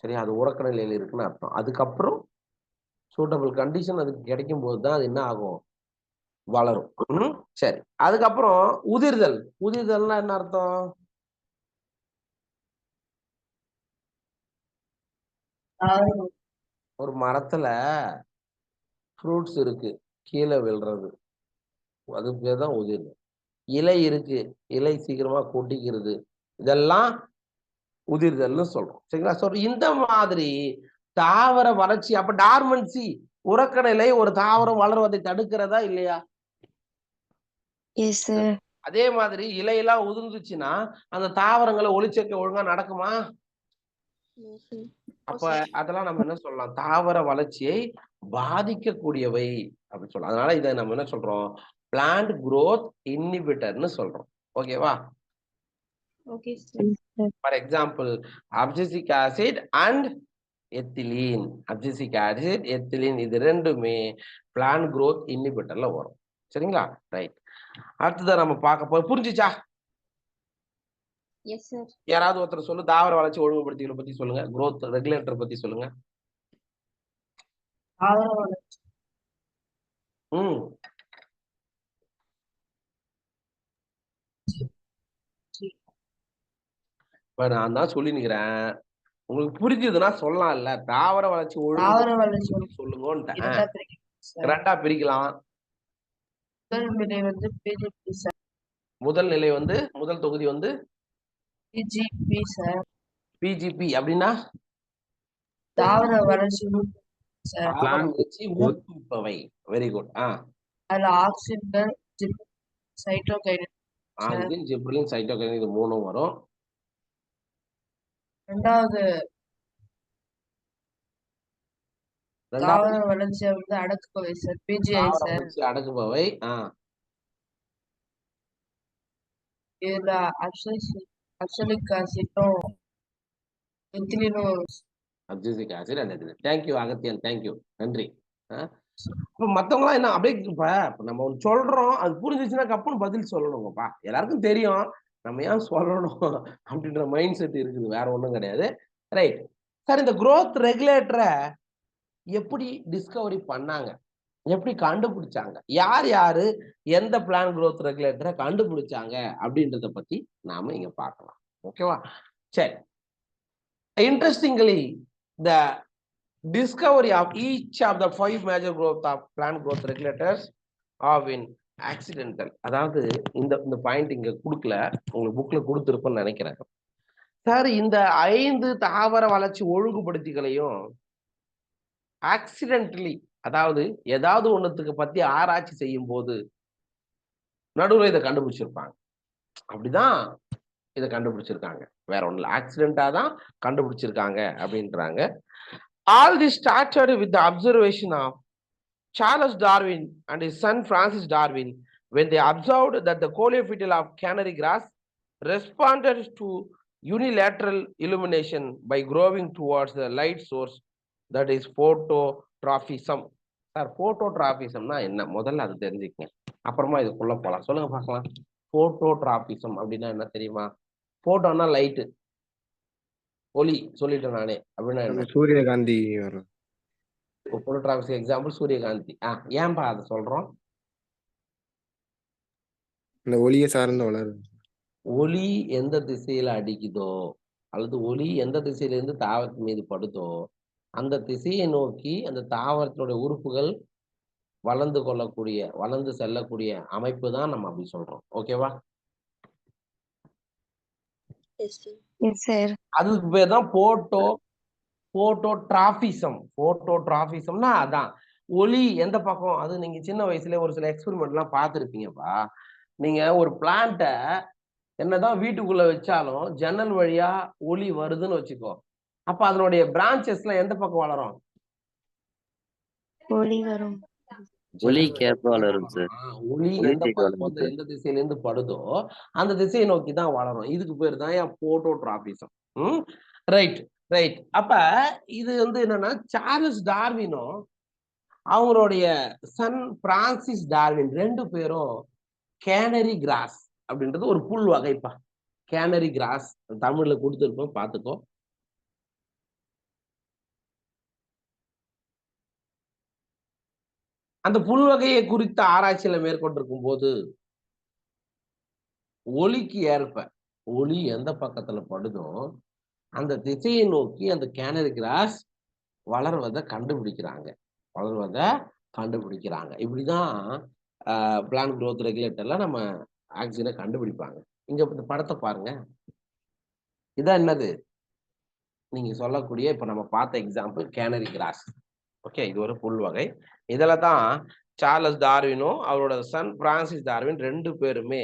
சரி, அது உறக்க நிலையில இருக்குன்னு அர்த்தம். அதுக்கப்புறம் சூட்டபிள் கண்டிஷன் அதுக்கு கிடைக்கும் போதுதான் அது என்ன ஆகும், வளரும். சரி, அதுக்கப்புறம் உதிர்தல். உதிர்தல்னா என்ன அர்த்தம்? ஒரு மரத்துல ஃப்ரூட்ஸ் இருக்கு, கீழே விழுறது, அது பேர் தான் உதிர்தல். இலை இருக்கு, இலை சீக்கிரமா கொட்டிக்கிறது, இதெல்லாம் உதிர்தல்னு சொல்றோம். சரிங்களா? சொல்ற இந்த மாதிரி தாவர வளர்ச்சி. அப்ப டார்மன்சி உறக்க நிலை ஒரு தாவரம் வளர்வதை தடுக்கிறதா இல்லையா?
Yes sir.
அதே மாதிரி இலையெல்லாம் உதிர்ந்துச்சுன்னா அந்த தாவரங்களை ஒளிச்சேர்க்கை ஒழுங்கா நடக்குமா? அப்ப அதெல்லாம் நம்ம என்ன சொல்லலாம், தாவர வளர்ச்சியை பாதிக்கக்கூடியவை அப்படின்னு சொல்லலாம். அதனால இதை நம்ம என்ன சொல்றோம், பிளான்ட் growth inhibitorன்னு சொல்றோம். ஓகேவா?
Okay sir.
For example abscisic acid and ethylene. Abscisic acid, ethylene இது ரெண்டுமே பிளான்ட் growth inhibitorல வரும். சரிங்களா? ரைட். அடுத்ததான் நம்ம பார்க்க போறோம். புரிஞ்சுச்சா?
Yes sir.
யாராவது ஒருத்தர் சொல்லு, தாவர வளர்ச்சி ஒழுங்குபடுத்திகளை பத்தி சொல்லுங்க, growth ரெகுலேட்டர் பத்தி சொல்லுங்க. இப்ப நான் தான் சொல்லி நிக்கிறேன், உங்களுக்கு புரிஞ்சதுன்னா சொல்லலாம் இல்ல. தாவர வளர்ச்சி ஒழுங்கு சொல்லுங்க. ரெண்டா பிரிக்கலாம். முதல் நிலை வந்து முதல் தொகுதி வந்து
பிஜிபி சார்.
பிஜிபி அப்படின்னா
தாவர வளர்ச்சி சார்.
தாவர வளர்ச்சி ஊக்குவிப்பவை. Very good.
அதுல auxin, cytokinin,
auxin, gibberellin, cytokinin இது மூணும் வரும்.
ரெண்டாவது தாவர வளர்ச்சியை வந்து அடக்குபவை சார். PGI sir.
அடக்குபவை.
இதுல அப்சலிக் ஆசிட்டும் எத்திலீனும்.
Abscisic acid and ethylene. Thank you Agathiyan, thank you, நன்றி. இப்ப மத்தவங்களாம் என்ன அப்படியே இப்ப நம்ம ஒன்று சொல்றோம், அது புரிஞ்சிச்சுன்னா கப்புன்னு பதில் சொல்லணுங்கப்பா. எல்லாருக்கும் தெரியும், நம்ம ஏன் சொல்லணும் அப்படின்ற மைண்ட் செட் இருக்குது, வேற ஒண்ணும் கிடையாது. ரைட் சார், இந்த growth ரெகுலேட்டரை எப்படி டிஸ்கவரி பண்ணாங்க, எப்படி கண்டுபிடிச்சாங்க, யார் யாரு எந்த பிளான் growth ரெகுலேட்டரை கண்டுபிடிச்சாங்க அப்படின்றத பத்தி நாம இங்க பார்க்கலாம். ஓகேவா? சரி. Interestingly, the discovery of each of the 5 major plant growth regulators have been accidental. அதாவது இந்த பாயிண்ட் இங்க கொடுக்கல, உங்களுக்கு புக்ல கொடுத்திருப்பேன்னு நினைக்கிறேன் சார். இந்த 5 தாவர வளர்ச்சி ஒழுங்குபடுத்திகளையும் ஆக்சிடென்டலி, அதாவது ஏதாவது ஒண்ணுத்துக்கு பத்தி ஆராய்ச்சி செய்யும் போது நடுவில் இதை கண்டுபிடிச்சிருப்பாங்க. அப்படிதான் இதை கண்டுபிடிச்சிருக்காங்க, வேற ஒண்ணு இல்லை, ஆக்சிடென்டா தான் கண்டுபிடிச்சிருக்காங்க அப்படின்றாங்க. All this started with the observation of Charles Darwin and his son Francis Darwin when they observed that the coleophyll of canary grass responded to unilateral illumination by growing towards the light source, that is phototrophism. Sir, phototrophismனா என்ன முதல்ல அது தெரிஞ்சுக்கங்க, அப்புறமா இதுக்குள்ள போலாம். சொல்லுங்க பார்க்கலாம். phototrophism அப்படின்னா என்ன தெரியுமா? போட்டோன்னா லைட்டு, ஒளி சொல்லிட்டேன் நானே. அப்படின்னா
சூரியகாந்தி வரும்.
போட்டோட்ராபிக் எக்ஸாம்பிள் சூரியகாந்தி. ஏன்பா அதை சொல்றோம்?
இந்த ஒளியை சார்ந்து வளரும்.
ஒளி எந்த திசையில அடிக்குதோ அல்லது ஒளி எந்த திசையில இருந்து தாவரத்தின் மீது படுதோ அந்த திசையை நோக்கி அந்த தாவரத்தினுடைய உறுப்புகள் வளர்ந்து செல்லக்கூடிய அமைப்பு தான் நம்ம அப்படி சொல்றோம். ஓகேவா? அதுக்கு பேர் தான் போட்டோட்ராபிசம். போட்டோட்ராபிசம்னா அதான் ஒளி எந்த பக்கம். அது நீங்க சின்ன வயசுல ஒரு சில எக்ஸ்பெரிமெண்ட் எல்லாம் பார்த்துருப்பீங்கப்பா. நீங்க ஒரு பிளான்ட்டை என்னதான் வீட்டுக்குள்ள வச்சாலும் ஜன்னல் வழியா ஒளி வருதுன்னு வச்சுக்கோ, அப்ப அதனுடைய பிரான்ச்சஸ்ல எந்த பக்கம் வளரும்?
ஒளி வரும்.
ஒலிக்கேற்ப வளரும் சார்.
ஒளி
ஒளி
எந்த
திசை
பக்கம்
வளரும்
வந்து
சார்.
எந்த திசையில இருந்து படுதோ அந்த திசையை நோக்கி தான் வளரும். இதுக்கு பேர் தான் என் போட்டோட்ராபிசம். Right right. அப்ப இது வந்து என்னன்னா சார்லஸ் டார்வினும் அவங்களுடைய சன் பிரான்சிஸ் டார்வின் 2 பேரும் கேனரி கிராஸ் அப்படின்றது ஒரு புல் வகைப்பா. கேனரி கிராஸ் தமிழ்ல கொடுத்துருப்போம், பார்த்துக்கோ. அந்த புல் வகையை குறித்த ஆராய்ச்சியில மேற்கொண்டிருக்கும் போது ஒளிக்கு ஏற்ப ஒளி எந்த பக்கத்துல படுதோ அந்த திசையை நோக்கி அந்த கேனரி கிராஸ் வளர்வதை கண்டுபிடிக்கிறாங்க. இப்படிதான் பிளான்ட் growth ரெகுலேட்டர்ல நம்ம ஆக்சிஜனை கண்டுபிடிப்பாங்க. இங்க இந்த படத்தை பாருங்க. இதான் என்னது நீங்க சொல்லக்கூடிய இப்ப நம்ம பார்த்த எக்ஸாம்பிள் கேனரி கிராஸ். ஓகே, இது ஒரு புல் வகை. இதுல தான் சார்லஸ் டார்வினும் அவரோட சன் பிரான்சிஸ் டார்வின் 2 பேருமே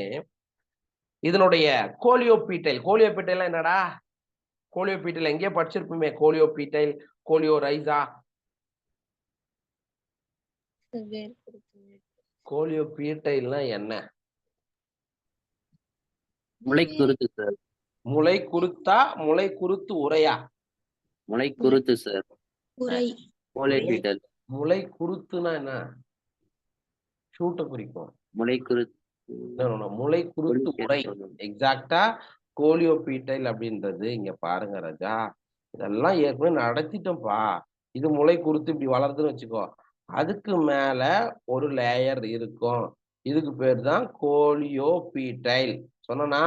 இதனுடைய கோலியோபீட்டைல் என்னடா? கோலியோபீட்டைல் எங்கேயோ படிச்சிருப்போமே. கோலியோபீட்டைல், கோலியோரைசா. கோலியோபீட்டைல்னா என்ன?
முளை குருத்து சார்.
முளை குருத்தா, முளை குருத்து உரையா?
முளை குருத்து சார்.
உரை.
கோலியோபீட்டல்.
முளை குருத்துனா என்ன? ஷூட்டை குறிக்கும்.
முளை குருத்து.
முளை குருத்து உரை. எக்ஸாக்டா கோலியோபீட்டைல் அப்படின்றது இங்க பாருங்க ராஜா, இதெல்லாம் ஏற்கனவே நடத்திட்டோம்ப்பா. இது முளை குருத்து இப்படி வளருதுன்னு வச்சுக்கோ, அதுக்கு மேல ஒரு லேயர் இருக்கும். இதுக்கு பேர் தான் கோலியோபீட்டைல். சொன்னா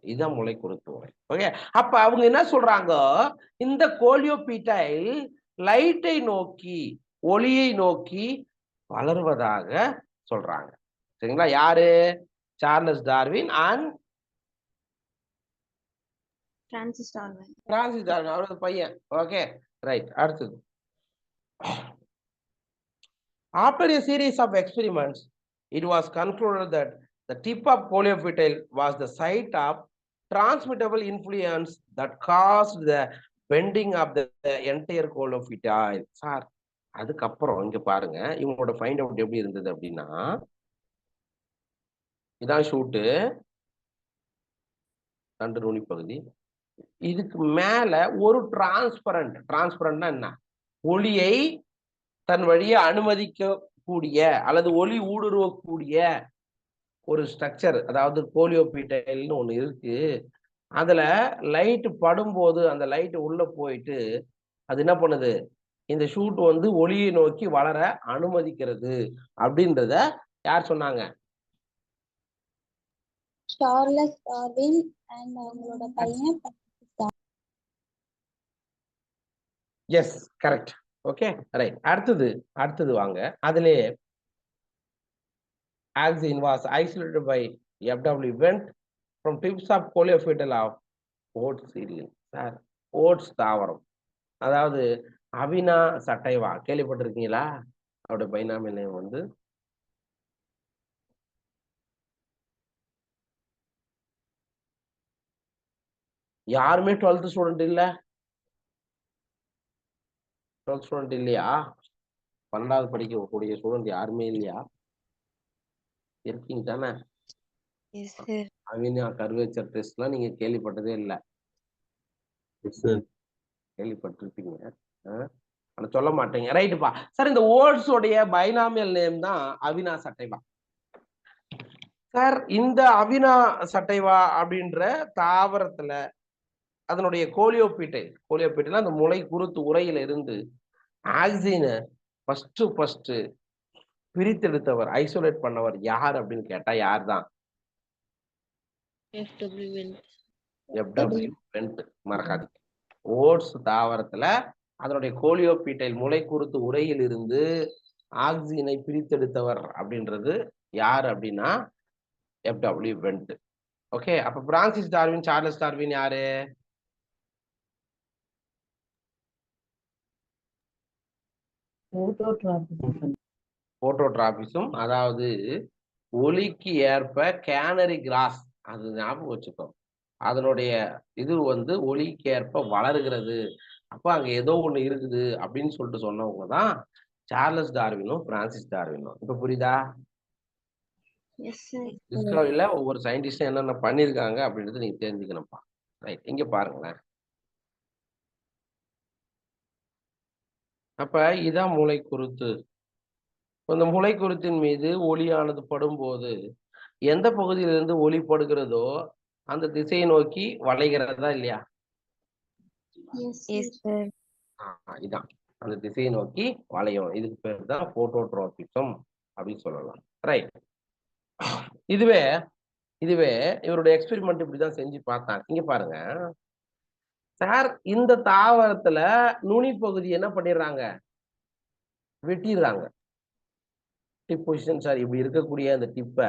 இதுதான் முளை குருத்து உரை. ஓகே, அப்ப அவங்க என்ன சொல்றாங்க, இந்த கோலியோபீட்டைல் லைட்டை நோக்கி, ஒளியை நோக்கி வளர்வதாக சொல்றாங்க. சரிங்களா? யாரு? Charles Darwin and
Francis Darwin.
அவரோட பையன். Okay, right. அடுத்தது, after a series of experiments it was concluded that the tip of coleophytile was the site of transmittable influence that caused the bending of the entire coleophytile. Sir, அதுக்கப்புறம் இங்க பாருங்க இவங்களோட find out எப்படி இருந்தது அப்படின்னா, இதான் shoot, தண்டு நுனி பகுதி. இதுக்கு மேல ஒரு டிரான்ஸ்பரண்ட்னா என்ன? ஒளியை தன் வழியை அனுமதிக்கக்கூடிய அல்லது ஒளி ஊடுருவக்கூடிய ஒரு ஸ்ட்ரக்சர், அதாவது கோலியோபீட்டைல்னு ஒண்ணு இருக்கு. அதுல லைட் படும்போது அந்த லைட் உள்ள போயிட்டு அது என்ன பண்ணுது, இந்த ஷூட் வந்து ஒளியை நோக்கி வளர அனுமதிக்கிறது அப்படின்றத யார் சொன்னாங்க?
சார்லஸ் டார்வின் அண்ட் அவங்களோட பையன்.
Yes, correct. Okay, right. அடுத்தது வாங்க. அதிலே auxin was isolated by FW Wendt from tips of coleophytile of oats seedling. Sir, oats தாவரம், அதாவது அவினா சட்டைவா கேள்விப்பட்டிருக்கீங்களா? அவருடைய பைனாமியல் நேம் வந்து யாருமே 12th ஸ்டூடெண்ட் இல்ல? 12th ஸ்டூடெண்ட் இல்லையா? 12வது படிக்கக்கூடிய ஸ்டூடெண்ட் யாருமே இல்லையா? இருக்கீங்க தானே? அவினா கர்வேச்சர் டெஸ்ட்லாம் நீங்க கேள்விப்பட்டதே இல்லை. கேள்விப்பட்டிருப்பீங்க, ஆனா சொல்ல மாட்டீங்க. ரைட்டுப்பா. சார், இந்த ஓட்ஸ் உடைய பைனாமியல் நேம் தான் அவினா சட்டைவா. சார், இந்த அவினா சட்டைவா அப்படின்ற தாவரத்துல அதனுடைய கோலியோபீட்டைல் அந்த முளை குருத்து உரையில இருந்து ஆக்சினை ஃபர்ஸ்ட் பிரித்தெடுத்தவர், ஐசோலேட் பண்ணவர் யார் அப்படின்னு கேட்டா யார் தான்? FW Wendt. மறக்காதீங்க. ஓட்ஸ் தாவரத்துல அதனுடைய கோலியோபீட்டைல் முளை குருத்து உரையில் இருந்து ஆக்சினை பிரித்தெடுத்தவர் அப்படின்றது யார் அப்படின்னா FW Wendt. ஓகே, அப்ப பிரான்சிஸ் டார்வின், சார்லஸ் டார்வின் யாரு? போட்டோட்ராபிசம், அதாவது ஒளிக்கு ஏற்ப கேனரி கிராஸ், அது ஞாபகம் வச்சுக்கோ. அதனுடைய இது வந்து ஒளிக்கேற்ப வளருகிறது. அப்ப அங்க ஏதோ ஒண்ணு இருக்குது அப்படின்னு சொல்லிட்டு சொன்னவங்க தான் சார்லஸ் டார்வினும் பிரான்சிஸ் டார்வினும். இப்ப புரியுதா?
Yes sir.
டிஸ்கவரியில ஒவ்வொரு சயின்டிஸ்டும் என்னென்ன பண்ணிருக்காங்க அப்படின்றது நீங்க தெரிஞ்சுக்கணும்ப்பா. ரைட், இங்க பாருங்களேன். அப்ப இதான் மூளைக்குருத்து. இந்த மூளைக்குருத்தின் மீது ஒளியானது படும்போது எந்த பகுதியிலிருந்து ஒளி படுகிறதோ அந்த திசையை நோக்கி வளைகிறதா இல்லையா?
Yes
yes sir.
இதான் அந்த திசையை நோக்கி வளையும். இதுக்கு பேர் தான் போட்டோட்ரோபிசம் அப்படின்னு சொல்லலாம். ரைட். இதுவே இவருடைய எக்ஸ்பெரிமெண்ட் இப்படிதான் செஞ்சு பார்த்தாங்க. இங்க பாருங்க சார், இந்த தாவரத்துல நுனி பகுதி என்ன பண்ணிடுறாங்க? வெட்டிடுறாங்க. டிப் பொசிஷன் சார், இப்படி இருக்கக்கூடிய அந்த டிப்பை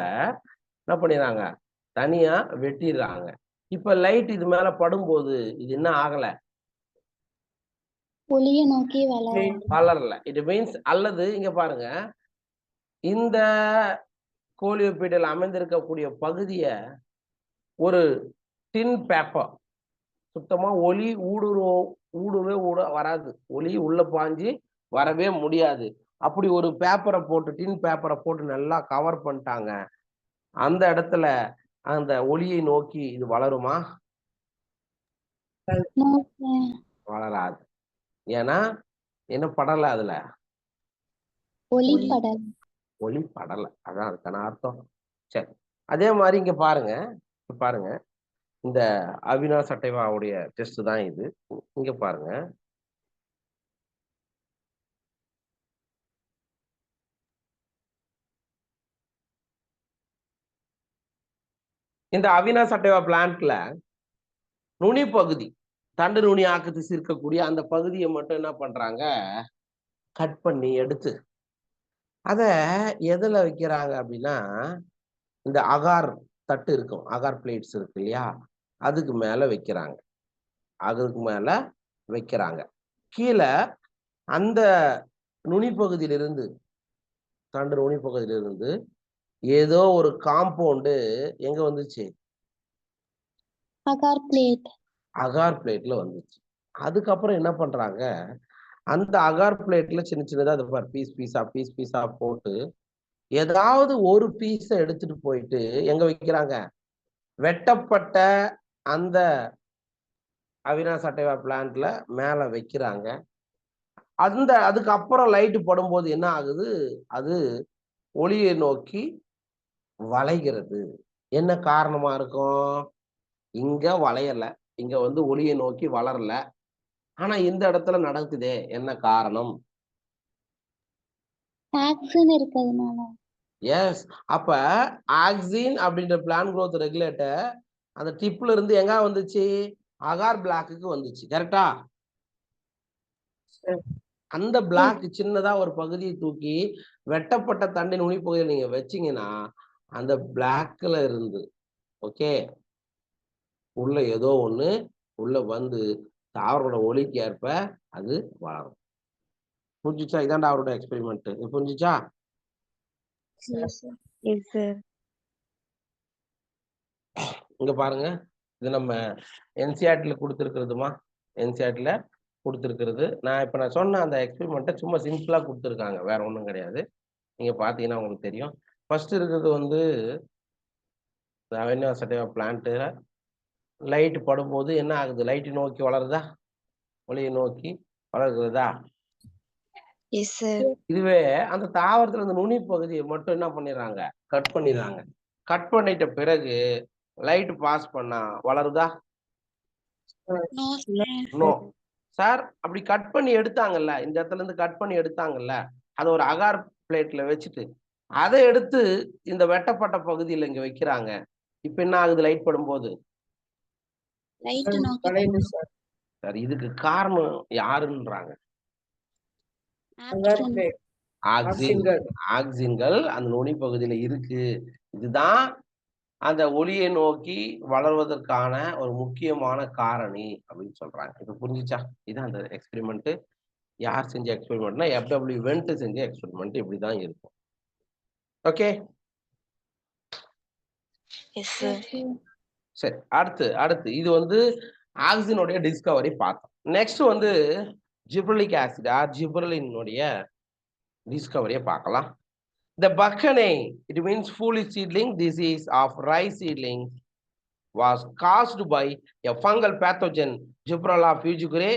என்ன பண்ணிடுறாங்க? தனியா வெட்டிடுறாங்க. இப்ப லைட் இது மேல படும்போது இது என்ன ஆகல?
ஒளிய நோக்கி
வளரல. இட் மீன்ஸ், அல்லது இங்க பாருங்க, இந்த கோலியோபீடில் அமைந்திருக்கக்கூடிய பகுதிய ஒரு டின் பேப்பர், சுத்தமா ஒளி ஊடுருவே வராது. ஒளி உள்ள பாஞ்சு வரவே முடியாது. அப்படி ஒரு பேப்பரை போட்டு, டின் பேப்பரை போட்டு நல்லா கவர் பண்ணிட்டாங்க. அந்த இடத்துல அந்த ஒளியை நோக்கி இது வளருமா? வளராது. ஏன்னா என்ன படல? அதுல
ஒளி
படல. அதான் அதுக்கான அர்த்தம். சரி, அதே மாதிரி இங்க பாருங்க, இந்த அவினாஷ் சட்டைவாவுடைய டெஸ்ட் தான் இது. இங்க பாருங்க, இந்த அவினாஷ் சட்டைவா பிளான்ட்ல நுனி பகுதி, தண்டு நுனி ஆக்கு திசு இருக்கக்கூடிய அந்த பகுதியை மட்டும் என்ன பண்றாங்க? கட் பண்ணி எடுத்து அத எதுல வைக்கிறாங்க அப்படின்னா, இந்த அகார் தட்டு இருக்கும், அகார் பிளேட்ஸ் இருக்கு இல்லையா, அதுக்கு மேல வைக்கிறாங்க. கீழே அந்த நுனி பகுதியிலிருந்து, தண்டு நுனி பகுதியிலிருந்து ஏதோ ஒரு காம்பவுண்டு எங்க வந்துச்சு? அகார் பிளேட்ல வந்துச்சு. அதுக்கப்புறம் என்ன பண்றாங்க? அந்த அகார் பிளேட்ல சின்ன சின்னதா பீஸ் பீஸா போட்டு ஏதாவது ஒரு பீஸ எடுத்துட்டு போயிட்டு எங்க வைக்கிறாங்க? வெட்டப்பட்ட அந்த அவினாஷ் சட்டைவா பிளான்ட்ல மேல வைக்கிறாங்க. அதுக்கப்புறம் லைட் படும்போது என்ன ஆகுது? அது ஒளியை நோக்கி வளைகிறது. என்ன காரணமா இருக்கும்? இங்க வளையல, இங்க வந்து ஒளியை நோக்கி வளரல. ஆனா இந்த இடத்துல நடக்குதே, என்ன காரணம்? எஸ். அப்ப ஆக்சின் அப்படின்ற பிளான் growth ரெகுலேட்டர் அந்த டிப்ல இருந்து எங்க வந்துச்சு? அகார் பிளாக்குக்கு வந்துச்சு. கரெக்டா? அந்த பிளாக் சின்னதா ஒரு பகுதியை தூக்கி வெட்டப்பட்ட தண்டின் நுனி பகுதியில் நீங்க வச்சீங்கன்னா அந்த பிளாக்ல இருந்து ஓகே உள்ள ஏதோ ஒண்ணு உள்ள வந்து தாவரோட ஒளிக்கு ஏற்ப அது வளரும். புரிஞ்சுச்சா? இதாண்டா அவரோட எக்ஸ்பெரிமெண்ட். புரிஞ்சுச்சா?
Yes sir.
இங்க பாருங்க, இது நம்ம என்சிஆர்டில கொடுத்துருக்கிறதுமா, என்சிஆர்டில கொடுத்துருக்கிறது. நான் சொன்ன அந்த எக்ஸ்பெரிமெண்ட்டை சும்மா சிம்பிளா கொடுத்துருக்காங்க, வேற ஒன்றும் கிடையாது. நீங்க பாத்தீங்கன்னா உங்களுக்கு தெரியும். ஃபர்ஸ்ட் இருக்கிறது வந்து அவினாஷ் சட்டைவா பிளான்ட்டு லைட் படும்போது என்ன ஆகுது? லைட் நோக்கி வளருதா? ஒளியை நோக்கி வளர்கிறதா?
Yes sir.
இதுவே அந்த தாவரத்துல அந்த நுனி பகுதியை மட்டும் என்ன பண்ணிடுறாங்க? கட் பண்ணிடுறாங்க. கட் பண்ணிட்ட பிறகு லைட் பாஸ் பண்ணா வளருதா? No sir. அப்படி கட் பண்ணி எடுத்தாங்கல்ல, இந்த இடத்துல இருந்து கட் பண்ணி எடுத்தாங்கல்ல, அதை ஒரு அகார் பிளேட்ல வச்சுட்டு அதை எடுத்து இந்த வெட்டப்பட்ட பகுதியில் இங்க வைக்கிறாங்க. இப்ப என்ன ஆகுது? லைட் படும்போது சார், இதுக்கு காரணம் யாருன்றாங்க? ஆக்சின்கள் அந்த நுனி பகுதியில இருக்கு. இதுதான் அந்த ஒளியை நோக்கி வளர்வதற்கான ஒரு முக்கியமான காரணி அப்படின்னு சொல்றாங்க. இப்ப புரிஞ்சுச்சா? இதான் அந்த எக்ஸ்பெரிமெண்ட். யார் செஞ்ச எக்ஸ்பெரிமெண்ட்னா FW வென்ட் செஞ்ச எக்ஸ்பெரிமெண்ட். இப்படிதான் இருக்கும். ஓகே.
Yes sir.
சரி, அடுத்து இது வந்து ஆக்சினுடைய டிஸ்கவரி பார்த்தோம். நெக்ஸ்ட் வந்து ஜிப்ரலிக் ஆசிட் ஜிப்ரலினுடைய டிஸ்கவரியை பார்க்கலாம். The Buchanay, it means foolish seedling disease of rice seedlings, was caused by a fungal pathogen, Gibberella fugigre.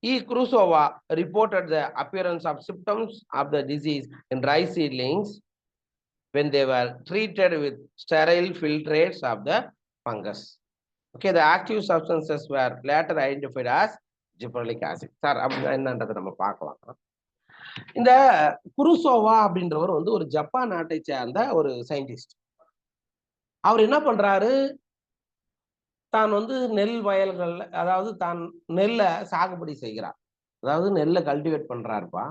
E. Krusova reported the appearance of symptoms of the disease in rice seedlings when they were treated with sterile filtrates of the fungus. Okay, the active substances were later identified as gibberellic acid. Sir, என்னன்றதை நம்ம பார்க்கலாம். இந்த குருசோவா அப்படின்றவர் வந்து ஒரு Japan நாட்டை சேர்ந்த ஒரு சயின்டிஸ்ட். அவர் என்ன பண்றாரு, தான் வந்து நெல் வயல்கள், அதாவது தான் நெல்லை சாகுபடி செய்கிறார், அதாவது நெல்லை கல்டிவேட் பண்றாருப்பா.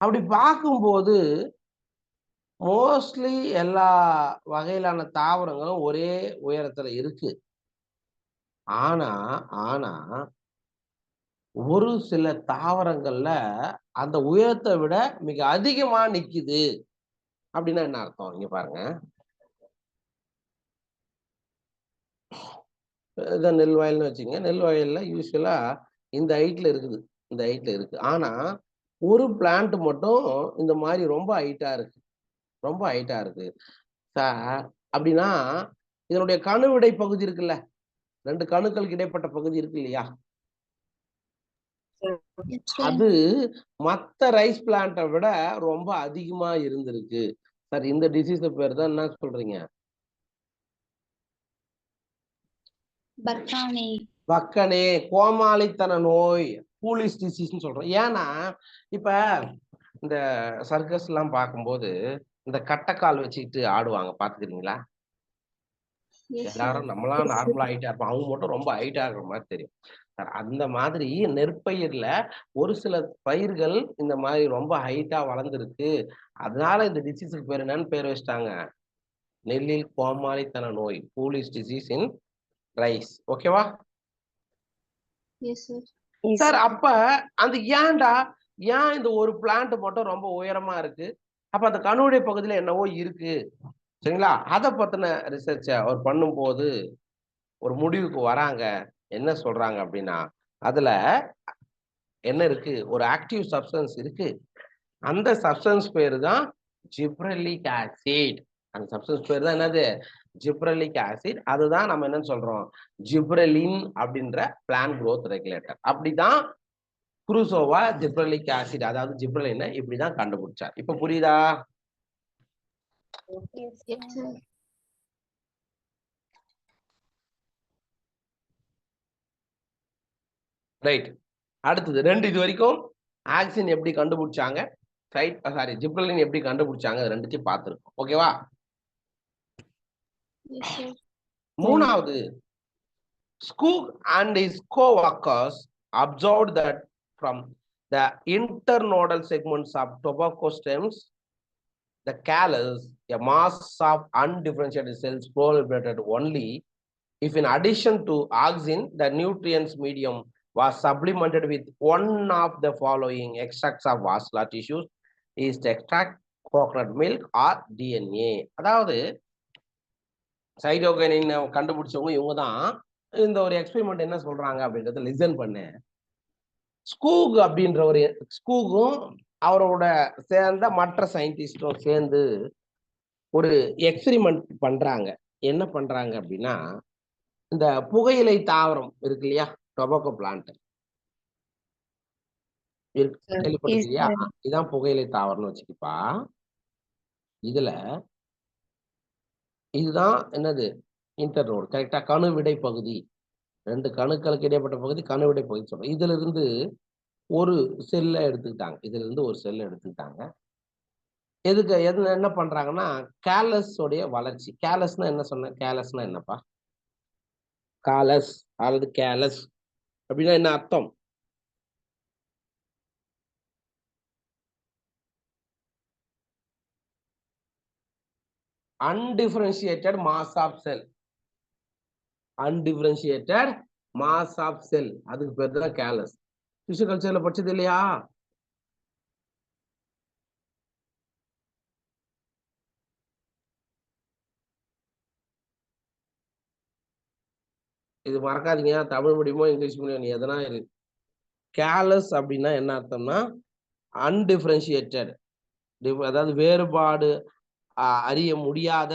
அப்படி பார்க்கும்போது மோஸ்ட்லி எல்லா வகையிலான தாவரங்களும் ஒரே உயரத்துல இருக்கு. ஆனா ஆனா ஒரு சில தாவரங்கள்ல அந்த உயரத்தை விட மிக அதிகமா நிக்குது. அப்படின்னா என்ன அர்த்தம்? இங்க பாருங்க, இதான் நெல் வயல்னு வச்சுங்க. நெல் வயல்ல யூஸ்வலா இந்த ஹைட்ல இருக்குது, இந்த ஹைட்ல இருக்கு. ஆனா ஒரு பிளான்ட் மட்டும் இந்த மாதிரி ரொம்ப ஹைட்டா இருக்கு, ரொம்ப ஹைட்டா இருக்கு சார். அப்படின்னா இதனுடைய கணுவிடை பகுதி இருக்குல்ல, 2 கணுக்களுக்கு இடைப்பட்ட பகுதி இருக்கு இல்லையா, அது மத்த ரைஸ் பிளான்ட்டை விட ரொம்ப அதிகமா இருந்திருக்கு சார். இந்த டிசீஸ் பேர் தான் என்ன சொல்றீங்க? பக்கனே, கோமாளித்தன நோய், பூலிஷ் டிசீஸ்ன்னு சொல்றோம். ஏன்னா இப்ப இந்த சர்க்கஸ் எல்லாம் பார்க்கும்போது இந்த கட்டைக்கால் வச்சுக்கிட்டு ஆடுவாங்க, பாத்துக்கிறீங்களா? எல்லாரும் நம்மளாம் நார்மலா ஹைட்டா இருப்போம், அவங்க மட்டும் ரொம்ப ஹைட்டா இருக்கிற மாதிரி தெரியும். அந்த மாதிரி நெற்பயிர்ல ஒரு சில பயிர்கள் இந்த மாதிரி ரொம்ப ஹைட்டா வளர்ந்துருக்கு. அதனால இந்த டிசீஸுக்கு பேர் என்னன்னு பேர் வச்சிட்டாங்க, நெல்லில் கோமாளித்தன நோய், பூலிஷ் டிசீஸ் இன் ரைஸ். ஓகேவா சார்? அப்ப அந்த ஏன் இந்த ஒரு பிளான்ட் மட்டும் ரொம்ப உயரமா இருக்கு? அப்ப அந்த கணுடைய பகுதியில என்னவோ இருக்கு, சரிங்களா? அதை பத்தின ரிசர்ச் அவர் பண்ணும்போது ஒரு முடிவுக்கு வராங்க. என்ன சொல்றாங்க அப்படின்னா, அதுல என்ன இருக்கு, ஒரு ஆக்டிவ் சப்ஸ்டன்ஸ் இருக்கு. அந்த சப்ஸ்டன்ஸ் பேரு தான் ஜிப்ரலிக் ஆசிட். அந்த சப்ஸ்டன்ஸ் பேர் தான் என்னது? Gibberellic acid. அதுதான் நம்ம என்னன்னு சொல்றோம், ஜிப்ரலின் அப்படின்ற பிளான்ட் growth ரெகுலேட்டர். அப்படிதான் குருசோவா ஜிப்ரலிக் ஆசிட், அதாவது ஜிப்ரலின் இப்படிதான் கண்டுபிடிச்சார். இப்ப புரியுதா? ரைட். அடுத்தது 2 இது வரைக்கும் ஆக்சின் எப்படி கண்டுபிடிச்சாங்க, ஜிப்ரலின் எப்படி கண்டுபிடிச்சாங்க, 2த்தையும் பார்த்துருக்கோம். ஓகேவா? மூணாவது, Skoog and his co-workers observed that from the internodal segments of tobacco stems, the callus, a mass of undifferentiated cells proliferated only if, in addition to auxin, the nutrients medium was supplemented with one of the following extracts of vascular tissues: yeast extract, coconut milk, or DNA. அதாவது cytokinin கண்டுபிடிச்சவங்க இவங்க தான். இந்த ஒரு experiment என்ன சொல்றாங்க அப்படின்றத listen பண்ணு. Skoog அப்படின்ற ஒரு ஸ்கூகும் அவரோட சேர்ந்த மற்ற சயின்டிஸ்டும் சேர்ந்து ஒரு எக்ஸ்பெரிமெண்ட் பண்றாங்க. என்ன பண்றாங்க அப்படின்னா, இந்த புகையிலை தாவரம் இருக்கு இல்லையா, டொபாக்கோ பிளான்ட் கேள்விப்பட்டிருக்கியா? இதான் புகையிலை தாவரம்னு வச்சுக்கப்பா. இதுதான் என்னது, இன்டர்னோடு, கரெக்டா? கணுவிடை பகுதி, 2 கணுக்களுக்கு இடைப்பட்ட பகுதி கணுவிடை பகுதி சொல்றோம். இதுல இருந்து ஒரு செல்லை எடுத்துக்கிட்டாங்க. எதுக்கு என்ன பண்றாங்கன்னா, கேலஸ் உடைய வளர்ச்சி. கேலஸ்னா என்ன சொன்ன? கேலஸ்னா என்னப்பா? காலஸ் அல்லது கேலஸ் அப்படின்னா என்ன அர்த்தம்? undifferentiated mass of cell. undifferentiated mass of cell, அதுக்கு பேர் தான் கேலஸ். டிஷ்யூ கல்ச்சர்ல படிச்சது இல்லையா? இது மறக்காதீங்க. தமிழ் மீடியமோ இங்கிலீஷ் மீடியம் எதனா இரு. கேர்லெஸ் அப்படின்னா என்ன அர்த்தம்னா அன்டிஃபரன்ஷியேட்டட், அதாவது வேறுபாடு அறிய முடியாத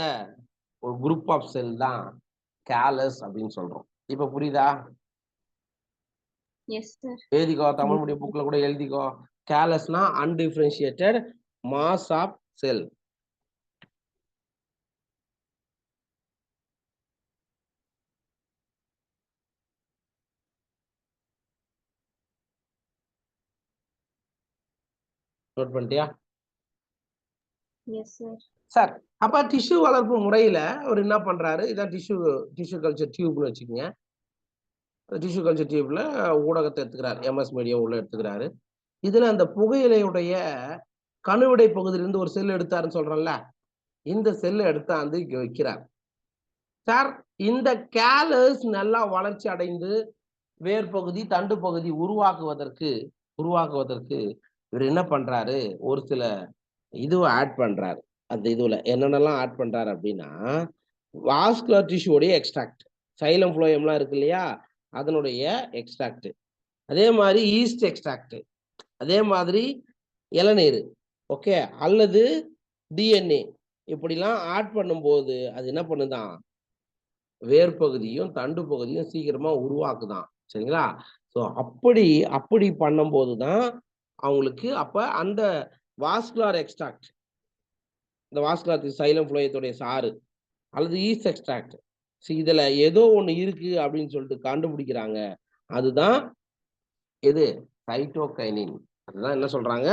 ஒரு குரூப் ஆஃப் செல் தான் கேர்லெஸ் அப்படின்னு சொல்றோம். இப்ப புரியுதா?
Yes, sir.
எழுதிக்கோ, தமிழ் மீடியம் புக்ல கூட எழுதிக்கோ. கேர்லெஸ்னா undifferentiated mass of cell. Note பண்ணிட்டியா?
Yes, sir.
சார் அப்ப டிஷ்யூ வளர்ப்பு முறையில அவர் என்ன பண்றாரு? இதான் டிஷ்யூ கல்ச்சர் டியூப்னு வச்சுக்கோங்க. டிஷ்யூ கல்ச்சர் டியூப்ல ஊடகத்தை எடுத்துக்கிறார், எம்எஸ் மீடியம் உள்ள எடுத்துக்கிறாரு. இதுல அந்த புகையிலையுடைய கணுவிடை பகுதியிலிருந்து ஒரு செல் எடுத்தாருன்னு சொல்றேன்ல, இந்த செல்லை எடுத்தாந்து இங்க வைக்கிறார். சார் இந்த கேலஸ் நல்லா வளர்ச்சி அடைந்து வேர் பகுதி தண்டு பகுதி உருவாக்குவதற்கு இவர் என்ன பண்றாரு? ஒரு சில இதுவை ஆட் பண்றாரு. அந்த இதுல என்னென்னலாம் ஆட் பண்றாரு அப்படின்னா, வாஸ்குலர் டிஷ்யூடைய எக்ஸ்ட்ராக்ட், சைலம் ஃப்ளோயம்லாம் இருக்கு இல்லையா, அதனுடைய எக்ஸ்ட்ராக்ட், அதே மாதிரி ஈஸ்ட் எக்ஸ்ட்ராக்ட், அதே மாதிரி இளநீர், ஓகே, அல்லது டிஎன்ஏ, இப்படிலாம் ஆட் பண்ணும்போது அது என்ன பண்ணுதான்? வேர் பகுதியும் தண்டு பகுதியும் சீக்கிரமா உருவாக்குதான். சரிங்களா? ஸோ அப்படி பண்ணும்போது தான் அவங்களுக்கு அப்ப அந்த வாஸ்குலார் எக்ஸ்ட்ராக்ட், இந்த வாஸ்குலார் சைலம் ஃப்ளோயத்துடைய சாறு அல்லது ஈஸ்ட் எக்ஸ்ட்ராக்ட், இதுல ஏதோ ஒண்ணு இருக்கு அப்படின்னு சொல்லிட்டு கண்டுபிடிக்கிறாங்க. அதுதான் எது? சைட்டோகைனின். அதுதான் என்ன சொல்றாங்க?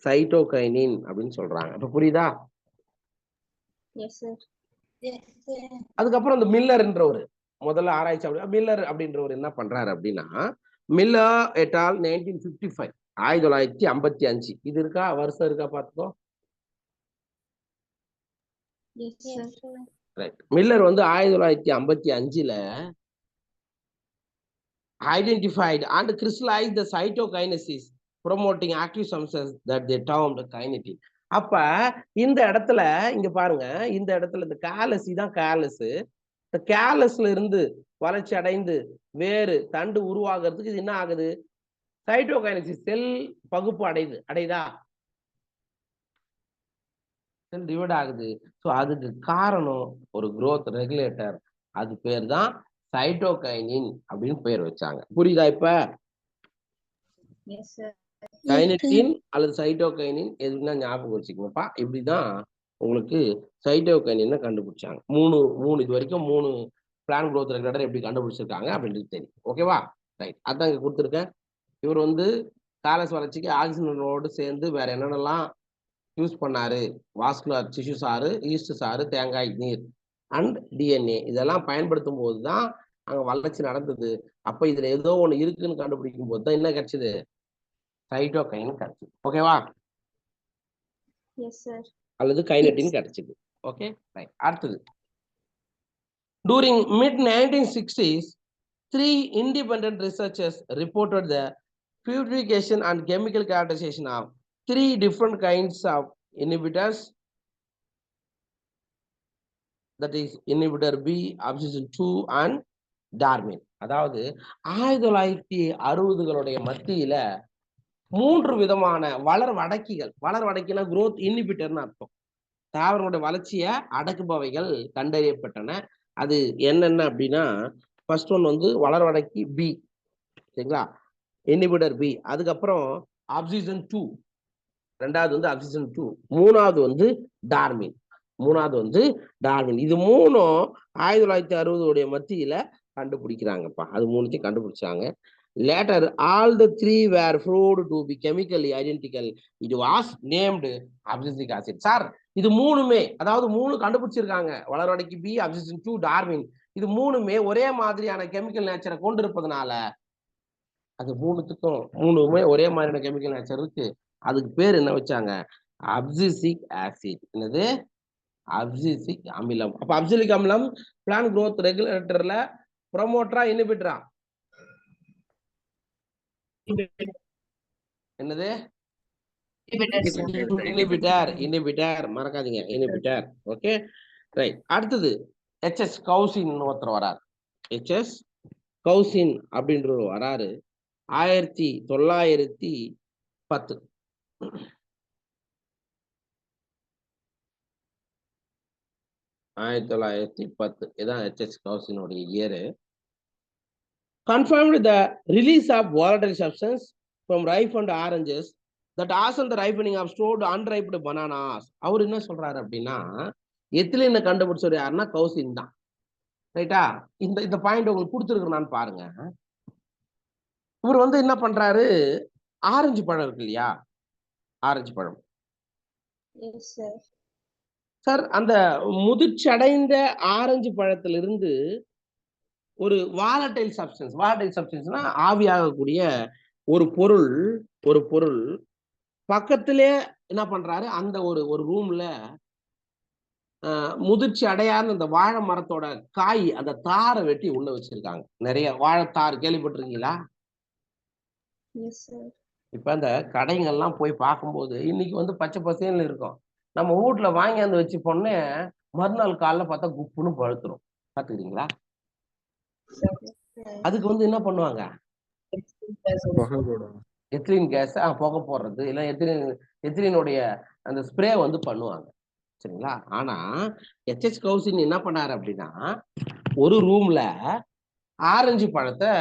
சைட்டோகைனின் அப்படின்னு சொல்றாங்க. இப்ப புரியுதா?
Yes, sir. Yes, sir.
அதுக்கப்புறம் இந்த மில்லர்ன்றவர் முதல்ல ஆராய்ச்சி மில்லர் அப்படின்றவர் என்ன பண்றாரு அப்படின்னா, மில்லர் எட்டால் 1955, 1955 இது இருக்கா? வருஷம் இருக்கா? பார்த்துக்கோ.
Yes, sir.
ரைட். மில்லர் வந்து 1955ல identified and crystallized the cytokinesis promoting active substances that they termed kinetin. அப்ப இந்த இடத்துல இங்க பாருங்க, இந்த இடத்துல இந்த கேலசி தான் கேலஸ். இந்த கேலஸ்ல இருந்து வளர்ச்சி அடைந்து வேறு தண்டு உருவாகிறதுக்கு இது என்ன ஆகுது? சைட்டோகைனசிஸ், செல் பகுப்பு அடையுதா? செல் டிவைட் ஆகுது. ஸோ அதுக்கு காரணம் ஒரு growth ரெகுலேட்டர், அது பேர் தான் சைட்டோகைனின் அப்படின்னு பேர் வச்சாங்க. புரியுதா? இப்ப
Yes, sir.
கைனட்டின் அல்லது சைட்டோகைனின் எதுனா ஞாபகம் வச்சுக்கோங்கப்பா. இப்படிதான் உங்களுக்கு சைட்டோகைனின் கண்டுபிடிச்சாங்க. மூணு இது வரைக்கும் 3 பிளான் growth ரெகுலேட்டர் எப்படி கண்டுபிடிச்சிருக்காங்க அப்படின்றது தெரியும். ஓகேவா? ரைட். அதான் இங்க கொடுத்துருக்கேன். இவர் வந்து காலஸ் வளர்ச்சிக்கு ஆக்சிஜனோடு சேர்ந்து வேற என்னென்னலாம் யூஸ் பண்ணாரு? வாஸ்குலர் டிஷ்யூ சாறு, ஈஸ்ட் சாறு, தேங்காய் நீர் அண்ட் டிஎன்ஏ இதெல்லாம் பயன்படுத்தும் போது தான் அங்க வளர்ச்சி நடந்தது. அப்ப இதுல ஏதோ ஒண்ணு இருக்குன்னு கண்டுபிடிக்கும் போது தான் என்ன கிடைச்சது? சைட்டோகைன் கிடைச்சது. ஓகேவா?
Yes, sir.
அல்லது கைனட்டின் கிடைச்சது. Okay, right. அடுத்தது, touring mid-1960s 3 independent researchers reported the purification and chemical characterization of 3 different kinds of inhibitors, that is inhibitor B, abscission 2 and டார்மின். அதாவது 1960களுடைய மத்தியில 3 விதமான வளர் வடக்கினா growth inhibitorன்னு அர்த்தம். தாவரங்களுடைய வளர்ச்சியை அடக்குபவைகள் கண்டறியப்பட்டன. அது என்னென்ன அப்படின்னா, ஃபர்ஸ்ட் ஒன் வந்து வளர் வடக்கி பி, சரிங்களா, இன்ஹிபிட்டர் பி. அதுக்கப்புறம் அப்சிஷன் 2, ரெண்டாவது வந்து அப்சிஷன் 2, மூணாவது வந்து டார்மின். இது மூணும் 1960 மத்தியில கண்டுபிடிக்கிறாங்கப்பா. அது மூணுத்தையும் கண்டுபிடிச்சாங்க. Later, all the 3 were proved to be chemically identical. It was named abscisic acid. Sir இது மூணுமே, அதாவது 3 கண்டுபிடிச்சிருக்காங்க, வளர்வடைக்கு பி, அப்சிஷன் 2, டார்வின். இது மூணுமே ஒரே மாதிரியான கெமிக்கல் நேச்சரை கொண்டு இருப்பதனால அது மூணுமே ஒரே மாதிரியான கெமிக்கல் நேச்சர் இருக்கு. அதுக்கு பேர் என்ன வச்சாங்க? Abscisic acid. என்னது? அப்சிசிக் அமிலம். அப்ப அப்சிலிக் அமிலம் பிளான்ட் growth ரெகுலேட்டர்ல ப்ரோமோட்டரா இன்ஹிபிட்டரா? என்னது? இன்ஹிபிட்டர். மறக்காதீங்க, இன்ஹிபிட்டர். Okay, right. அடுத்தது HS கவுசின் ஒருத்தர் வரார். HS கௌசின் அப்படின்றவர் வராரு 1910. இதான் H.H. கௌசினுடைய year. Confirmed the release of volatile substance from ripe and oranges that hasten the ripening of stored unripe bananas. அவர் என்ன சொல்றாரு அப்படின்னா எத்திலீனை கண்டுபிடிச்சவர் யாருன்னா கௌசின் தான். ரைட்டா? இந்த பாயிண்ட் உங்களுக்கு கொடுத்துருக்குறான்னு பாருங்க. இவர் வந்து என்ன பண்றாரு, ஆரஞ்சு பழம் இருக்கு இல்லையா, ஆரஞ்சு பழம்
Yes, sir.
சார், அந்த முதிர்ச்சடைந்த ஆரஞ்சு பழத்திலிருந்து ஒரு வாலடைல் சப்ஸ்டன்ஸ்னா ஆவியாகக்கூடிய ஒரு பொருள் பக்கத்திலே என்ன பண்றாரு, அந்த ஒரு ரூம்ல முதிர்ச்சி அடையாத அந்த வாழை மரத்தோட காய் அந்த தாரை வெட்டி உள்ள வச்சிருக்காங்க. நிறைய வாழைத்தார் கேள்விப்பட்டிருக்கீங்களா?
Yes, sir.
இப்ப அந்த கடைங்கள்லாம் போய் பார்க்கும்போது இன்னைக்கு வந்து பச்சை பசேல்னு இருக்கும். நம்ம வீட்டுல வாங்கியாந்து வச்சு பொண்ணே மறுநாள் காலைல பார்த்தா குப்புன்னு பழுத்துரும். பாத்துக்கிறீங்களா? அதுக்கு வந்து என்ன பண்ணுவாங்க,
புகை போடுவாங்க.
எத்திலின் கேஸ் புகை போடுறது, இல்லை எத்திலினுடைய அந்த ஸ்ப்ரே வந்து பண்ணுவாங்க. சரிங்களா? ஆனா H.H. கௌசின் என்ன பண்ணாரு அப்படின்னா ஒரு ரூம்ல ஆரஞ்சு பழத்தை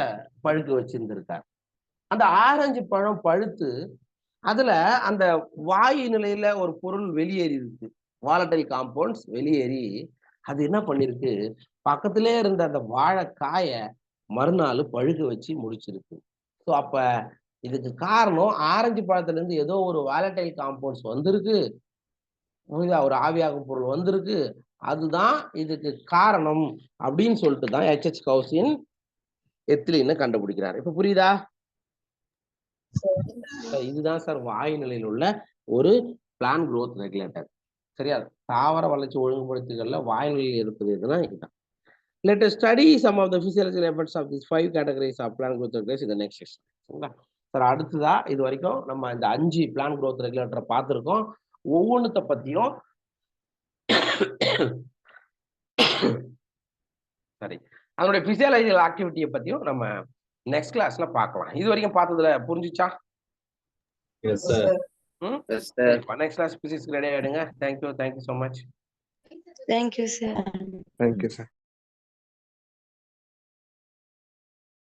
பழுக்க வச்சிருந்திருக்காரு. அந்த ஆரஞ்சு பழம் பழுத்து அதுல அந்த வாயு நிலையில ஒரு பொருள் வெளியேறி இருக்கு, வாலடைல் காம்பவுண்ட்ஸ் வெளியேறி அது என்ன பண்ணிருக்கு, பக்கத்திலே இருந்த அந்த வாழைக்காய மறுநாள் பழுக்க வச்சு முடிச்சிருக்கு. ஸோ அப்ப இதுக்கு காரணம் ஆரஞ்சு பழத்துல இருந்து ஏதோ ஒரு வாலடைல் காம்பவுண்ட்ஸ் வந்திருக்கு, ஒரு ஆவியாகும் பொருள் வந்திருக்கு, அதுதான் இதுக்கு காரணம் அப்படின்னு சொல்லிட்டு தான் H.H. கௌசின் எத்திலீனை கண்டுபிடிக்கிறார். இப்ப புரியுதா? இதுதான் சார் வாயு நிலையில் உள்ள ஒரு பிளான் growth ரெகுலேட்டர். சரியா? தாவர வளர்ச்சி ஒழுங்குபடுத்திகள்ல வாயு நிலையில் இருப்பது எதுனா இதுதான். Let us study some of the physiological effects of these 5 categories of plant growth regulators in the next section. சரிங்களா சார்? அடுத்ததா இது வரைக்கும் நம்ம இந்த 5 பிளான் growth ரெகுலேட்டரை பார்த்திருக்கோம். ஒவ்வொன்றத்தை பத்தியும் சரி அதனுடைய பிசியாலஜிக்கல் ஆக்டிவிட்டியை பத்தியும் நம்ம நெக்ஸ்ட் கிளாஸ்ல பார்க்கலாம். இது வரைக்கும் பார்த்ததுல புரிஞ்சுச்சா?
Yes, sir.
Yes, sir.
Next class physics ready ஆயிடுங்க. Thank you so much.
Thank you, sir.
Thank you, sir.